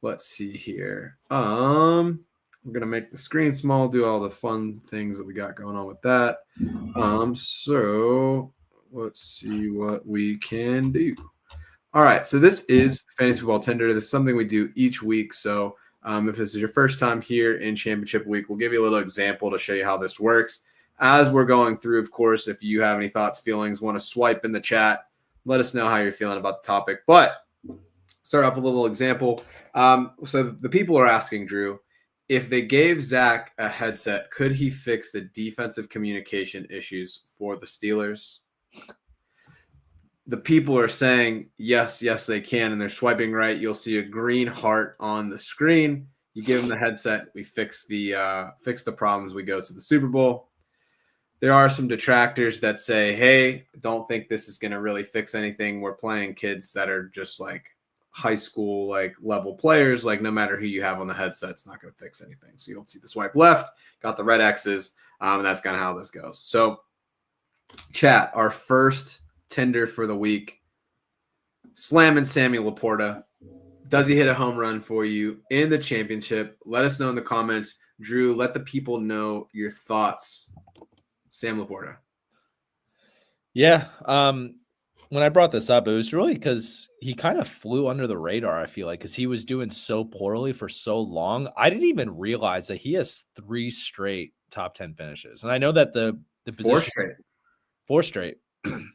Let's see here. I'm gonna make the screen small, do all the fun things that we got going on with that. So let's see what we can do. All right, so this is fantasy football Tinder. This is something we do each week. So if this is your first time here in championship week, we'll give you a little example to show you how this works. As we're going through, of course, if you have any thoughts, feelings, want to swipe in the chat, let us know how you're feeling about the topic. But start off with a little example. So the people are asking, Drew, if they gave Zach a headset, could he fix the defensive communication issues for the Steelers? The people are saying, yes, they can, and they're swiping right. You'll see a green heart on the screen. You give them the headset. We fix the problems. We go to the Super Bowl. There are some detractors that say, hey, don't think this is going to really fix anything. We're playing kids that are just like high school like level players. Like no matter who you have on the headset, it's not going to fix anything. So you'll see the swipe left, got the red X's, and that's kind of how this goes. So chat, our first Tinder for the week, slamming Sammy LaPorta. Does he hit a home run for you in the championship? Let us know in the comments. Drew, let the people know your thoughts. Sam LaPorta. Yeah. When I brought this up, it was really because he kind of flew under the radar, I feel like, because he was doing so poorly for so long. I didn't even realize that he has 3 straight top 10 finishes. And I know that the position 4 straight.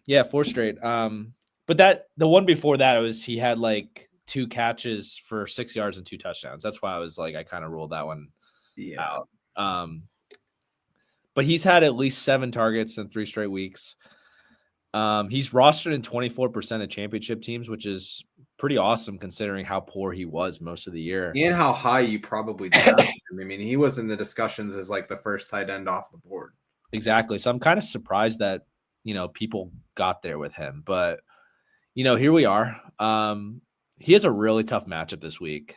Yeah, 4 straight. But the one before that, he had like 2 catches for 6 yards and 2 touchdowns. That's why I was like, I kind of ruled that one out. But he's had at least 7 targets in 3 straight weeks. He's rostered in 24% of championship teams, which is pretty awesome considering how poor he was most of the year. And how high you probably drafted him. I mean, he was in the discussions as like the first tight end off the board. Exactly. So I'm kind of surprised that, people got there with him. But, here we are. He has a really tough matchup this week.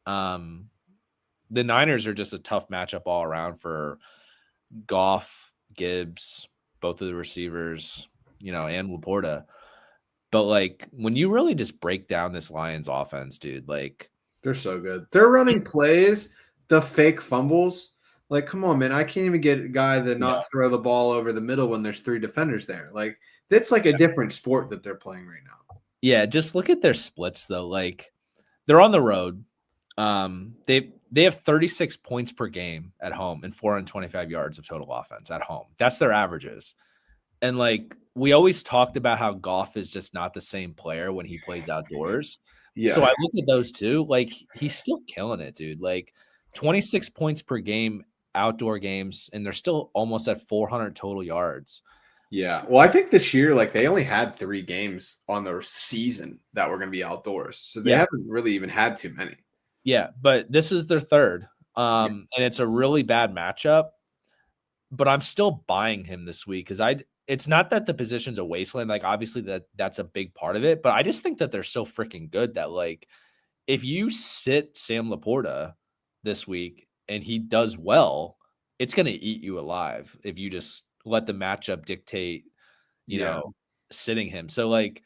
The Niners are just a tough matchup all around for Goff, Gibbs, both of the receivers, and LaPorta. But like when you really just break down this Lions offense, dude, like they're so good. They're running plays, the fake fumbles. Like, come on, man. I can't even get a guy to not throw the ball over the middle when there's 3 defenders there. Like, that's like a different sport that they're playing right now. Yeah, just look at their splits though. Like they're on the road. They have 36 points per game at home and 425 yards of total offense at home. That's their averages. And like we always talked about how Goff is just not the same player when he plays outdoors. Yeah. So I look at those two, like he's still killing it, dude. Like 26 points per game outdoor games, and they're still almost at 400 total yards. Yeah. Well, I think this year, like they only had 3 games on their season that were going to be outdoors. So they haven't really even had too many. Yeah, but this is their third. And it's a really bad matchup, but I'm still buying him this week because it's not that the position's a wasteland. Like obviously that's a big part of it, but I just think that they're so freaking good that like if you sit Sam LaPorta this week and he does well, it's going to eat you alive if you just let the matchup dictate, you know, sitting him. So like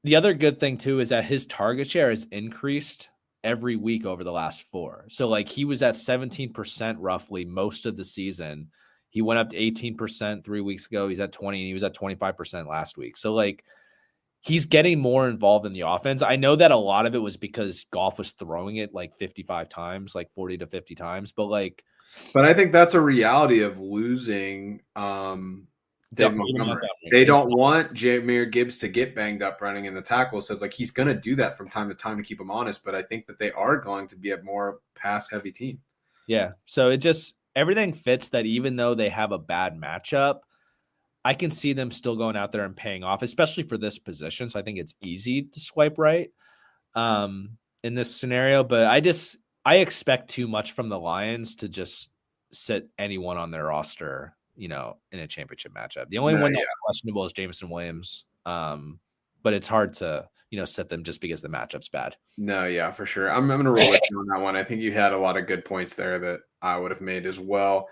the other good thing too is that his target share has increased every week over the last 4. So like he was at 17% roughly most of the season. He went up to 18% 3 weeks ago. He's at 20 and he was at 25% last week. So like he's getting more involved in the offense. I know that a lot of it was because Goff was throwing it like 55 times, like 40 to 50 times, but I think that's a reality of losing Dave Montgomery. They don't want Jahmyr Gibbs to get banged up running in the tackle. So it's like he's going to do that from time to time to keep him honest. But I think that they are going to be a more pass-heavy team. Yeah. So it just everything fits that even though they have a bad matchup, I can see them still going out there and paying off, especially for this position. So I think it's easy to swipe right in this scenario. But I expect too much from the Lions to just sit anyone on their roster, in a championship matchup. The only No, one yeah. that's questionable is Jameson Williams. But it's hard to, set them just because the matchup's bad. No, yeah, for sure. I'm going to roll with you on that one. I think you had a lot of good points there that I would have made as well.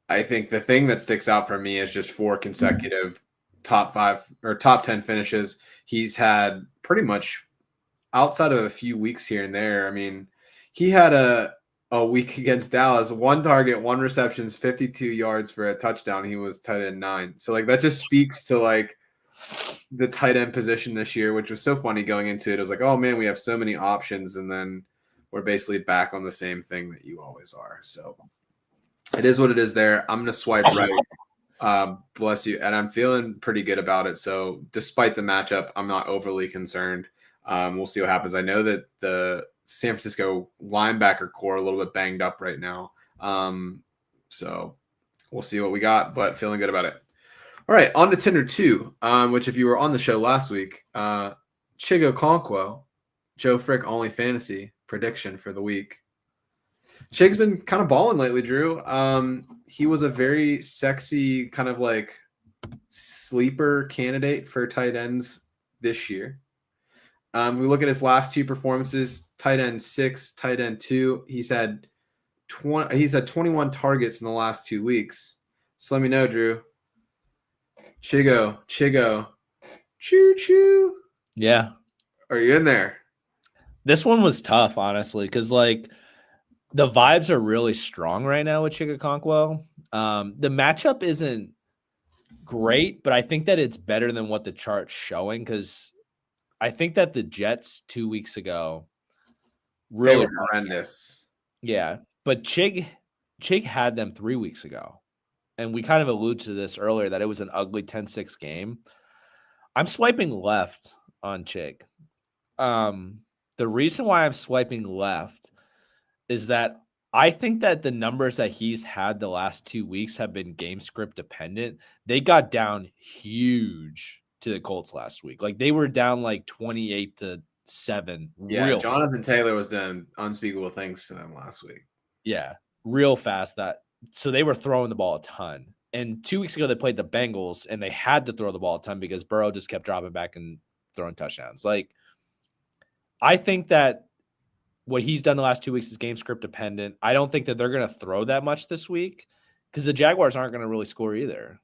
I think the thing that sticks out for me is just 4 consecutive top 5 or top 10 finishes. He's had pretty much outside of a few weeks here and there. I mean, he had a week against Dallas, 1 target, 1 receptions, 52 yards for a touchdown. He was tight end 9. So like that just speaks to like the tight end position this year, which was so funny going into it. It was like, oh man, we have so many options, and then we're basically back on the same thing that you always are. So it is what it is there. I'm going to swipe right. Bless you. And I'm feeling pretty good about it. So despite the matchup, I'm not overly concerned. We'll see what happens. I know that the San Francisco linebacker core a little bit banged up right now. So we'll see what we got, but feeling good about it. All right, on to Tinder 2, which if you were on the show last week, Chig Okonkwo, Joe Frick OnlyFantasy prediction for the week. Chig's been kind of balling lately, Drew. He was a very sexy kind of like sleeper candidate for tight ends this year. We look at his last 2 performances, tight end 6, tight end 2. He's had 21 targets in the last 2 weeks. So let me know, Drew. Chigo, choo choo. Yeah. Are you in there? This one was tough, honestly, because like the vibes are really strong right now with Chig Okonkwo. The matchup isn't great, but I think that it's better than what the chart's showing because I think that the Jets 2 weeks ago really they were horrendous. Yeah, but Chig had them 3 weeks ago. And we kind of alluded to this earlier that it was an ugly 10-6 game. I'm swiping left on Chig. The reason why I'm swiping left is that I think that the numbers that he's had the last 2 weeks have been game script dependent. They got down huge to the Colts last week. Like they were down like 28-7. Yeah, Jonathan Taylor was doing unspeakable things to them last week. Yeah, real fast. So they were throwing the ball a ton. And 2 weeks ago, they played the Bengals, and they had to throw the ball a ton because Burrow just kept dropping back and throwing touchdowns. Like, I think that what he's done the last 2 weeks is game script dependent. I don't think that they're going to throw that much this week because the Jaguars aren't going to really score either.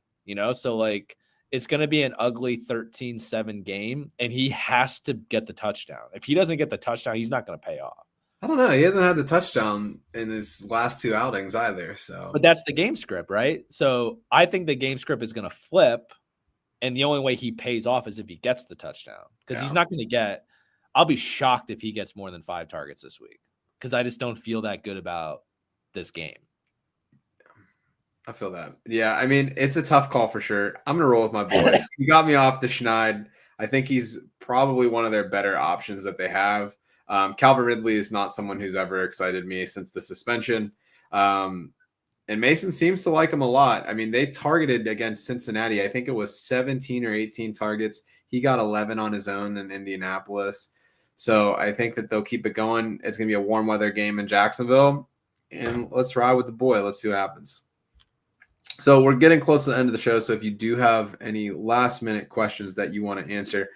So like it's going to be an ugly 13-7 game, and he has to get the touchdown. If he doesn't get the touchdown, he's not going to pay off. I don't know. He hasn't had the touchdown in his last 2 outings either. So, but that's the game script, right? So I think the game script is going to flip, and the only way he pays off is if he gets the touchdown because he's not going to get. I'll be shocked if he gets more than 5 targets this week because I just don't feel that good about this game. I feel that. Yeah, I mean, it's a tough call for sure. I'm going to roll with my boy. He got me off the Schneid. I think he's probably one of their better options that they have. Calvin Ridley is not someone who's ever excited me since the suspension. And Mason seems to like him a lot. I mean, they targeted against Cincinnati. I think it was 17 or 18 targets. He got 11 on his own in Indianapolis. So I think that they'll keep it going. It's going to be a warm weather game in Jacksonville. And let's ride with the boy. Let's see what happens. So we're getting close to the end of the show. So if you do have any last minute questions that you want to answer,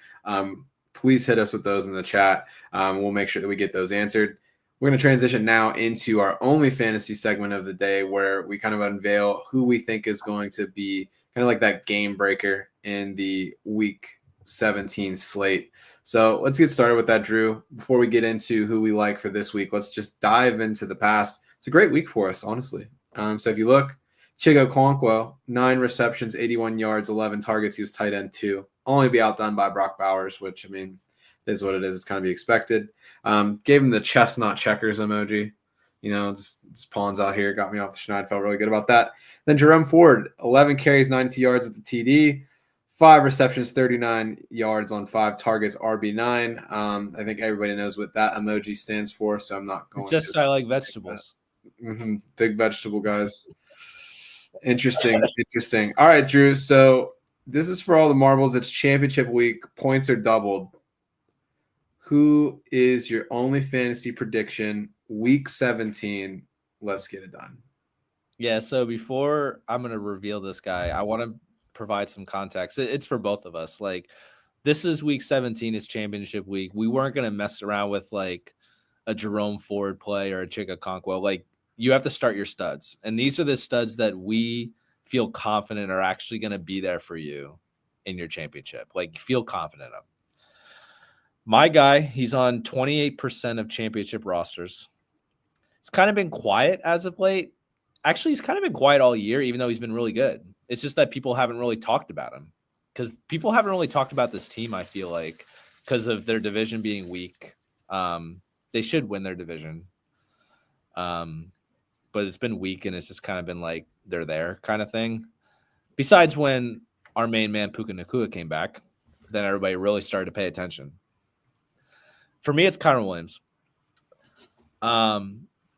please hit us with those in the chat. We'll make sure that we get those answered. We're going to transition now into our only fantasy segment of the day where we kind of unveil who we think is going to be kind of like that game breaker in the week 17 slate. So let's get started with that, Drew. Before we get into who we like for this week, let's just dive into the past. It's a great week for us, honestly. So if you look, Chig Okonkwo, 9 receptions, 81 yards, 11 targets. He was tight end 2. Only be outdone by Brock Bowers, which, I mean, is what it is. It's kind of be expected. Gave him the chestnut checkers emoji. Just pawns out here. Got me off the schneid. Felt really good about that. Then Jerome Ford, 11 carries, 92 yards with the TD. 5 receptions, 39 yards on 5 targets, RB9. I think everybody knows what that emoji stands for, so I'm not going to. It's just I like vegetables. Big vegetable guys. Interesting. All right, Drew. So this is for all the marbles. It's championship week. Points are doubled. Who is your only fantasy prediction? Week 17. Let's get it done. Yeah, so before I'm going to reveal this guy, I want to provide some context. It's for both of us. Like, this is week 17, it's championship week. We weren't going to mess around with like a Jerome Ford play or a Chig Okonkwo. Like, you have to start your studs. And these are the studs that we feel confident are actually going to be there for you in your championship. Like, feel confident in them. My guy, he's on 28% of championship rosters. It's kind of been quiet as of late. Actually, he's kind of been quiet all year, even though he's been really good. It's just that people haven't really talked about him because people haven't really talked about this team, I feel like, because of their division being weak. They should win their division. But it's been weak, and it's just kind of been like they're there kind of thing. Besides when our main man, Puka Nacua, came back, then everybody really started to pay attention. For me, it's Kyron Williams.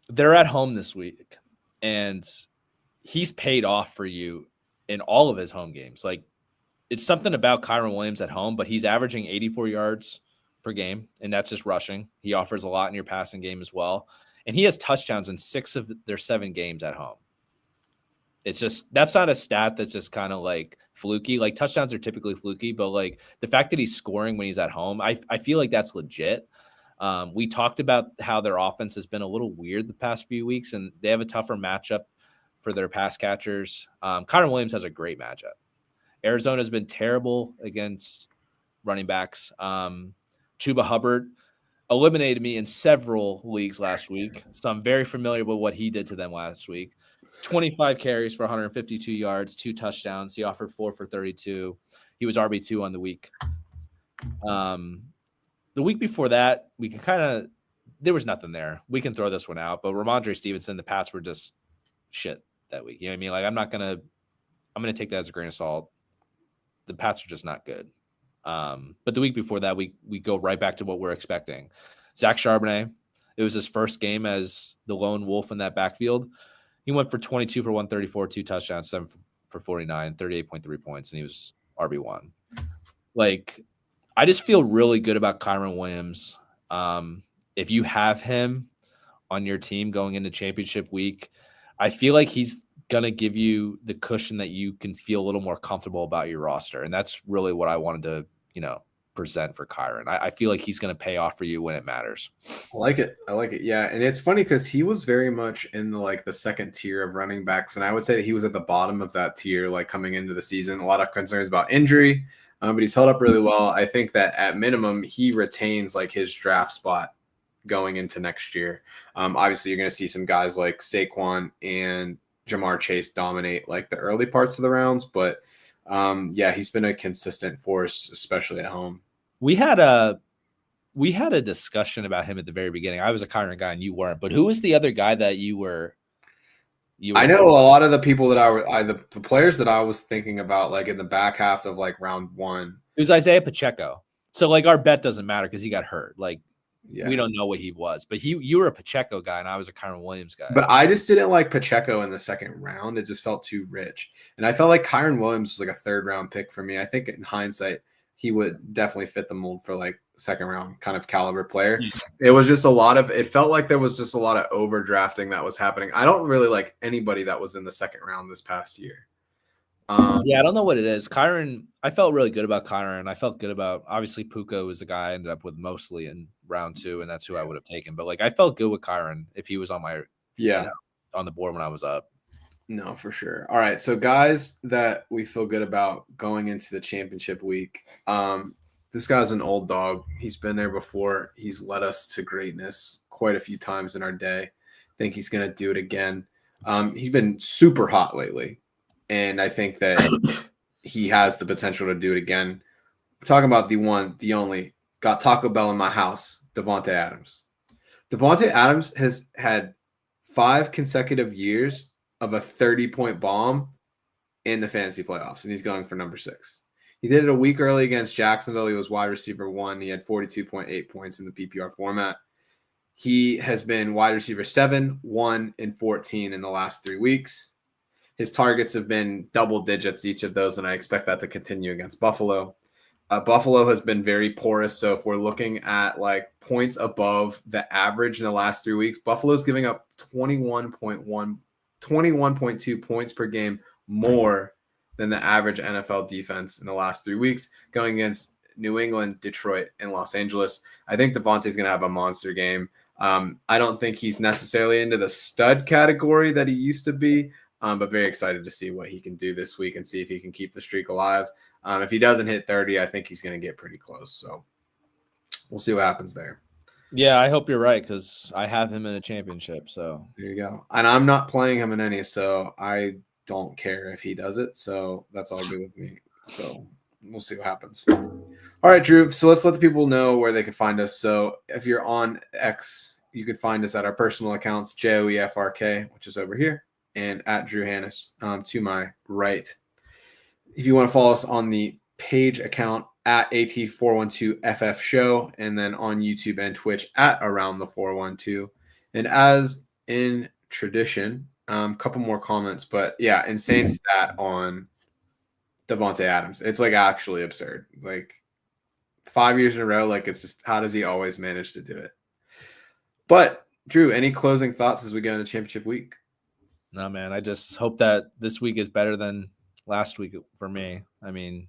They're at home this week, and he's paid off for you in all of his home games. Like, it's something about Kyron Williams at home, but he's averaging 84 yards per game, and that's just rushing. He offers a lot in your passing game as well. And he has touchdowns in 6 of their 7 games at home. It's just, that's not a stat that's just kind of like fluky. Like, touchdowns are typically fluky, but like the fact that he's scoring when he's at home, I feel like that's legit. We talked about how their offense has been a little weird the past few weeks, and they have a tougher matchup for their pass catchers. Kyron Williams has a great matchup. Arizona has been terrible against running backs. Chuba Hubbard eliminated me in several leagues last week, so I'm very familiar with what he did to them last week. 25 carries for 152 yards, 2 touchdowns. He offered 4 for 32. He was RB2 on the week. The week before that, we can kind of – there was nothing there. We can throw this one out, but Ramondre Stevenson, the Pats were just shit that week. You know what I mean? Like, I'm going to take that as a grain of salt. The Pats are just not good. But the week before that, we go right back to what we're expecting. Zach Charbonnet, it was his first game as the lone wolf in that backfield. He went for 22 for 134, 2 touchdowns, 7 for 49, 38.3 points, and he was RB1. Like, I just feel really good about Kyron Williams. If you have him on your team going into championship week, I feel like he's going to give you the cushion that you can feel a little more comfortable about your roster. And that's really what I wanted to, present for Kyron. I feel like he's going to pay off for you when it matters. I like it. Yeah. And it's funny because he was very much in the second tier of running backs. And I would say that he was at the bottom of that tier, like coming into the season. A lot of concerns about injury, but he's held up really well. I think that at minimum, he retains like his draft spot going into next year. Obviously, you're going to see some guys like Saquon and Jamar Chase dominate like the early parts of the rounds. But he's been a consistent force, especially at home. We had a discussion about him at the very beginning. I was a Kyron guy and you weren't, but who was the other guy that you were I know a lot of the people that the players that I was thinking about, like in the back half of like round 1. It was Isaiah Pacheco. So like our bet doesn't matter because he got hurt. Like we don't know what he was, but you were a Pacheco guy and I was a Kyron Williams guy. But I just didn't like Pacheco in the second round. It just felt too rich. And I felt like Kyron Williams was like a 3rd round pick for me. I think in hindsight, he would definitely fit the mold for like 2nd round kind of caliber player. It was just it felt like there was just a lot of overdrafting that was happening. I don't really like anybody that was in the 2nd round this past year. I don't know what it is. Kyron, I felt really good about Kyron. I felt good about, obviously Puka was the guy I ended up with mostly in round 2, and that's who I would have taken. But like I felt good with Kyron if he was on my on the board when I was up. No, for sure. All right. So guys that we feel good about going into the championship week. This guy's an old dog. He's been there before. He's led us to greatness quite a few times in our day. I think he's going to do it again. He's been super hot lately. And I think that he has the potential to do it again. We're talking about the one, the only, got Taco Bell in my house, Davante Adams. Davante Adams has had 5 consecutive years of a 30-point bomb in the fantasy playoffs, and he's going for number 6. He did it a week early against Jacksonville. He was wide receiver 1. He had 42.8 points in the PPR format. He has been wide receiver 7, 1, and 14 in the last 3 weeks. His targets have been double digits, each of those, and I expect that to continue against Buffalo. Buffalo has been very porous, so if we're looking at like points above the average in the last 3 weeks, Buffalo's giving up 21.2 points per game more than the average NFL defense in the last 3 weeks, going against New England, Detroit, and Los Angeles. I think Devontae's going to have a monster game. I don't think he's necessarily into the stud category that he used to be, but very excited to see what he can do this week and see if he can keep the streak alive. If he doesn't hit 30, I think he's going to get pretty close. So we'll see what happens there. Yeah, I hope you're right because I have him in a championship. So there you go. And I'm not playing him in any, so I don't care if he does it. So that's all good with me. So we'll see what happens. All right, Drew. So let's let the people know where they can find us. So if you're on X, you can find us at our personal accounts, JOEFRK, which is over here, and at Drew Hannes to my right. If you want to follow us on the page account at AT412FF Show, and then on YouTube and Twitch at Around the 412. And as in tradition, a couple more comments, but yeah, insane stat on Davante Adams. It's like actually absurd. Like 5 years in a row, like it's just how does he always manage to do it? But Drew, any closing thoughts as we go into championship week? No, man. I just hope that this week is better than last week for me. I mean,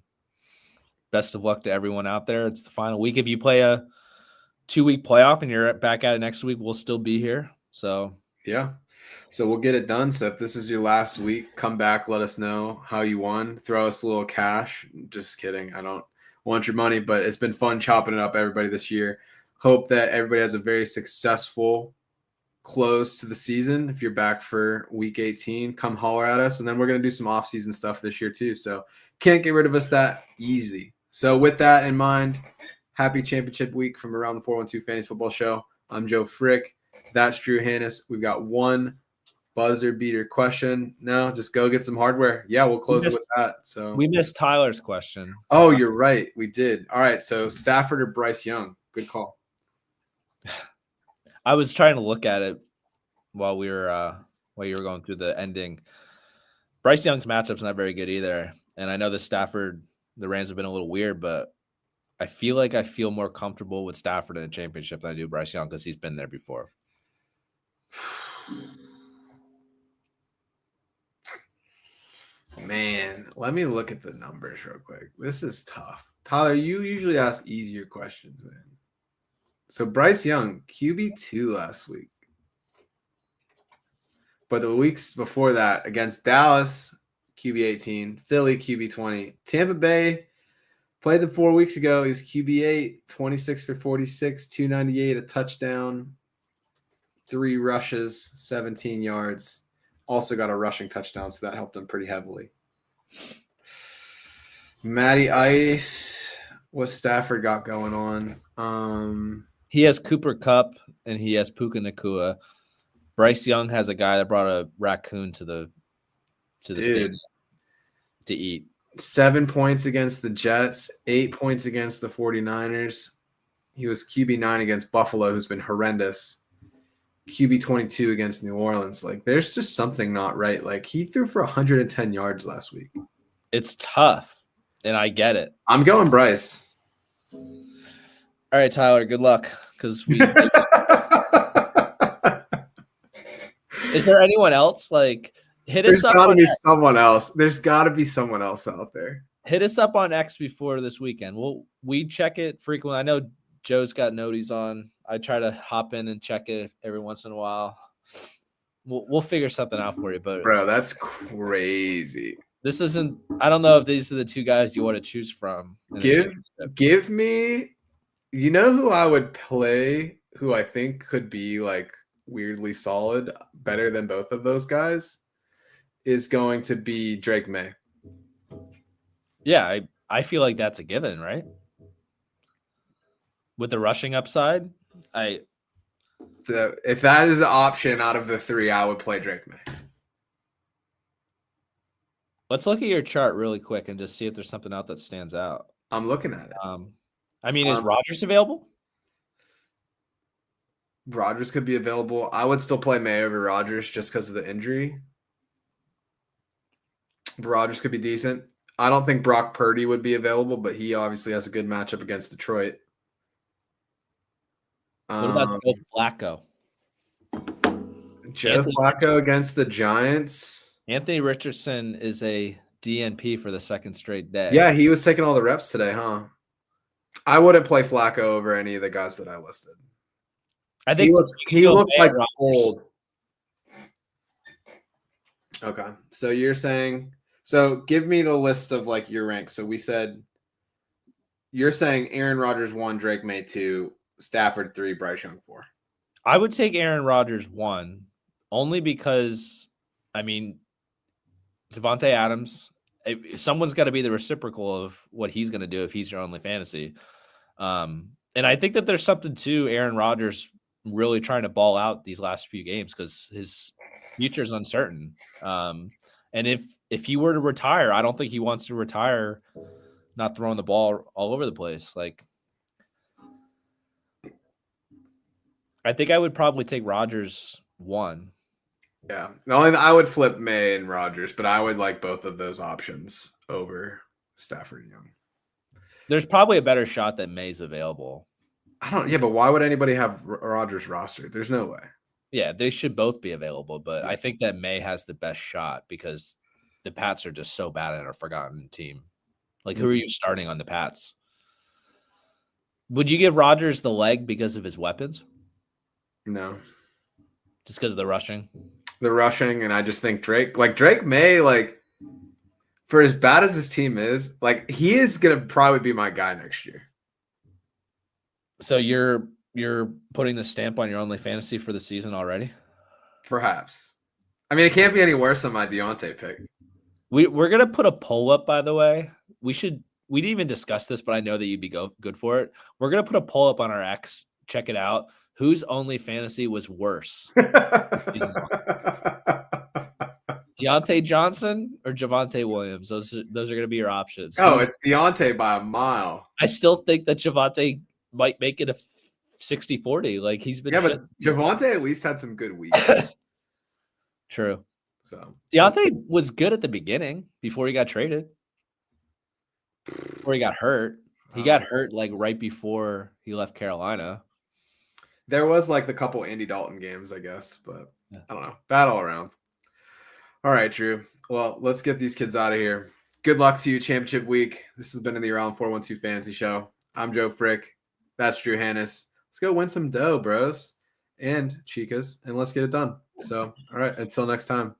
best of luck to everyone out there. It's the final week. If you play a 2-week playoff and you're back at it next week, we'll still be here. So yeah. So we'll get it done. So if this is your last week, come back, let us know how you won. Throw us a little cash. Just kidding. I don't want your money, but it's been fun chopping it up, everybody, this year. Hope that everybody has a very successful close to the season. If you're back for week 18, come holler at us. And then we're going to do some off-season stuff this year too. So can't get rid of us that easy. So with that in mind, happy championship week from Around the 412 Fantasy Football Show. I'm Joe Frick. That's Drew Hannes. We've got one buzzer beater question. No, just go get some hardware. Yeah, we'll close it with that. So we missed Tyler's question. Oh, you're right. We did. All right. So Stafford or Bryce Young? Good call. I was trying to look at it while you were going through the ending. Bryce Young's matchup's not very good either. And I know the Rams have been a little weird, but I feel like I feel more comfortable with Stafford in the championship than I do Bryce Young because he's been there before. Man, let me look at the numbers real quick. This is tough. Tyler, you usually ask easier questions, man. So Bryce Young, QB2 last week. But the weeks before that, against Dallas, QB18, Philly, QB20, Tampa Bay, played them 4 weeks ago. He's QB8, 26 for 46, 298, a touchdown, 3 rushes, 17 yards. Also got a rushing touchdown, so that helped him pretty heavily. Matty Ice, what Stafford got going on? He has Cooper Kupp and he has Puka Nacua. Bryce Young has a guy that brought a raccoon to the stadium to eat. 7 points against the Jets, 8 points against the 49ers. He was QB9 against Buffalo, who's been horrendous. QB22 against New Orleans. Like, there's just something not right. Like, he threw for 110 yards last week. It's tough, and I get it. I'm going Bryce. All right, Tyler, good luck. Because is there anyone else? Like, hit us up. There's got to be someone else. There's got to be someone else out there. Hit us up on X before this weekend. We check it frequently. I know Joe's got noties on. I try to hop in and check it every once in a while. We'll figure something out for you, but bro, that's crazy. This isn't. I don't know if these are the two guys you want to choose from. Give me. You know who I would play? Who I think could be like weirdly solid, better than both of those guys, is going to be Drake May. Yeah, I feel like that's a given, right? With the rushing upside, if that is an option out of the three, I would play Drake May. Let's look at your chart really quick and just see if there's something out that stands out. I'm looking at it. I mean, is Rodgers available? Rodgers could be available. I would still play May over Rodgers just because of the injury. Rodgers could be decent. I don't think Brock Purdy would be available, but he obviously has a good matchup against Detroit. What about Joe Flacco? Joe Flacco against the Giants. Anthony Richardson is a DNP for the second straight day. Yeah, he was taking all the reps today, huh? I wouldn't play Flacco over any of the guys that I listed. I think he looked like old. Okay, so you're saying give me the list of like your ranks. So we said you're saying Aaron Rodgers 1, Drake May 2, Stafford 3, Bryce Young 4. I would take Aaron Rodgers 1 only because, I mean, Devontae Adams, someone's got to be the reciprocal of what he's going to do if he's your OnlyFantasy. And I think that there's something to Aaron Rodgers really trying to ball out these last few games because his future is uncertain. And if he were to retire, I don't think he wants to retire not throwing the ball all over the place. Like, I think I would probably take Rodgers 1. Yeah. I would flip May and Rodgers, but I would like both of those options over Stafford and Young. There's probably a better shot that May's available. But why would anybody have Rodgers rostered? There's no way. Yeah, they should both be available, but I think that May has the best shot because the Pats are just so bad and a forgotten team. Like, who are you starting on the Pats? Would you give Rodgers the leg because of his weapons? No. Just because of the rushing? The rushing, and I just think Drake May, like, for as bad as his team is, like, he is going to probably be my guy next year. So you're putting the stamp on your OnlyFantasy for the season already? Perhaps. I mean, it can't be any worse than my Deontay pick. We're going to put a poll up, by the way. We didn't even discuss this, but I know that you'd be good for it. We're going to put a poll up on our X. Check it out. Whose OnlyFantasy was worse? Deontay Johnson or Javonte Williams? Those are going to be your options. It's Deontay by a mile. I still think that Javonte might make it a 60-40. Like, he's been. Yeah, but Javonte at least had some good weeks. True. So Deontay was good at the beginning before he got traded. Before he got hurt. He got hurt like right before he left Carolina. There was like the couple Andy Dalton games, I guess, but I don't know. Bad all around. All right, Drew. Well, let's get these kids out of here. Good luck to you, championship week. This has been the Around 412 Fantasy Show. I'm Joe Frick. That's Drew Hannes. Let's go win some dough, bros and chicas, and let's get it done. So, all right, until next time.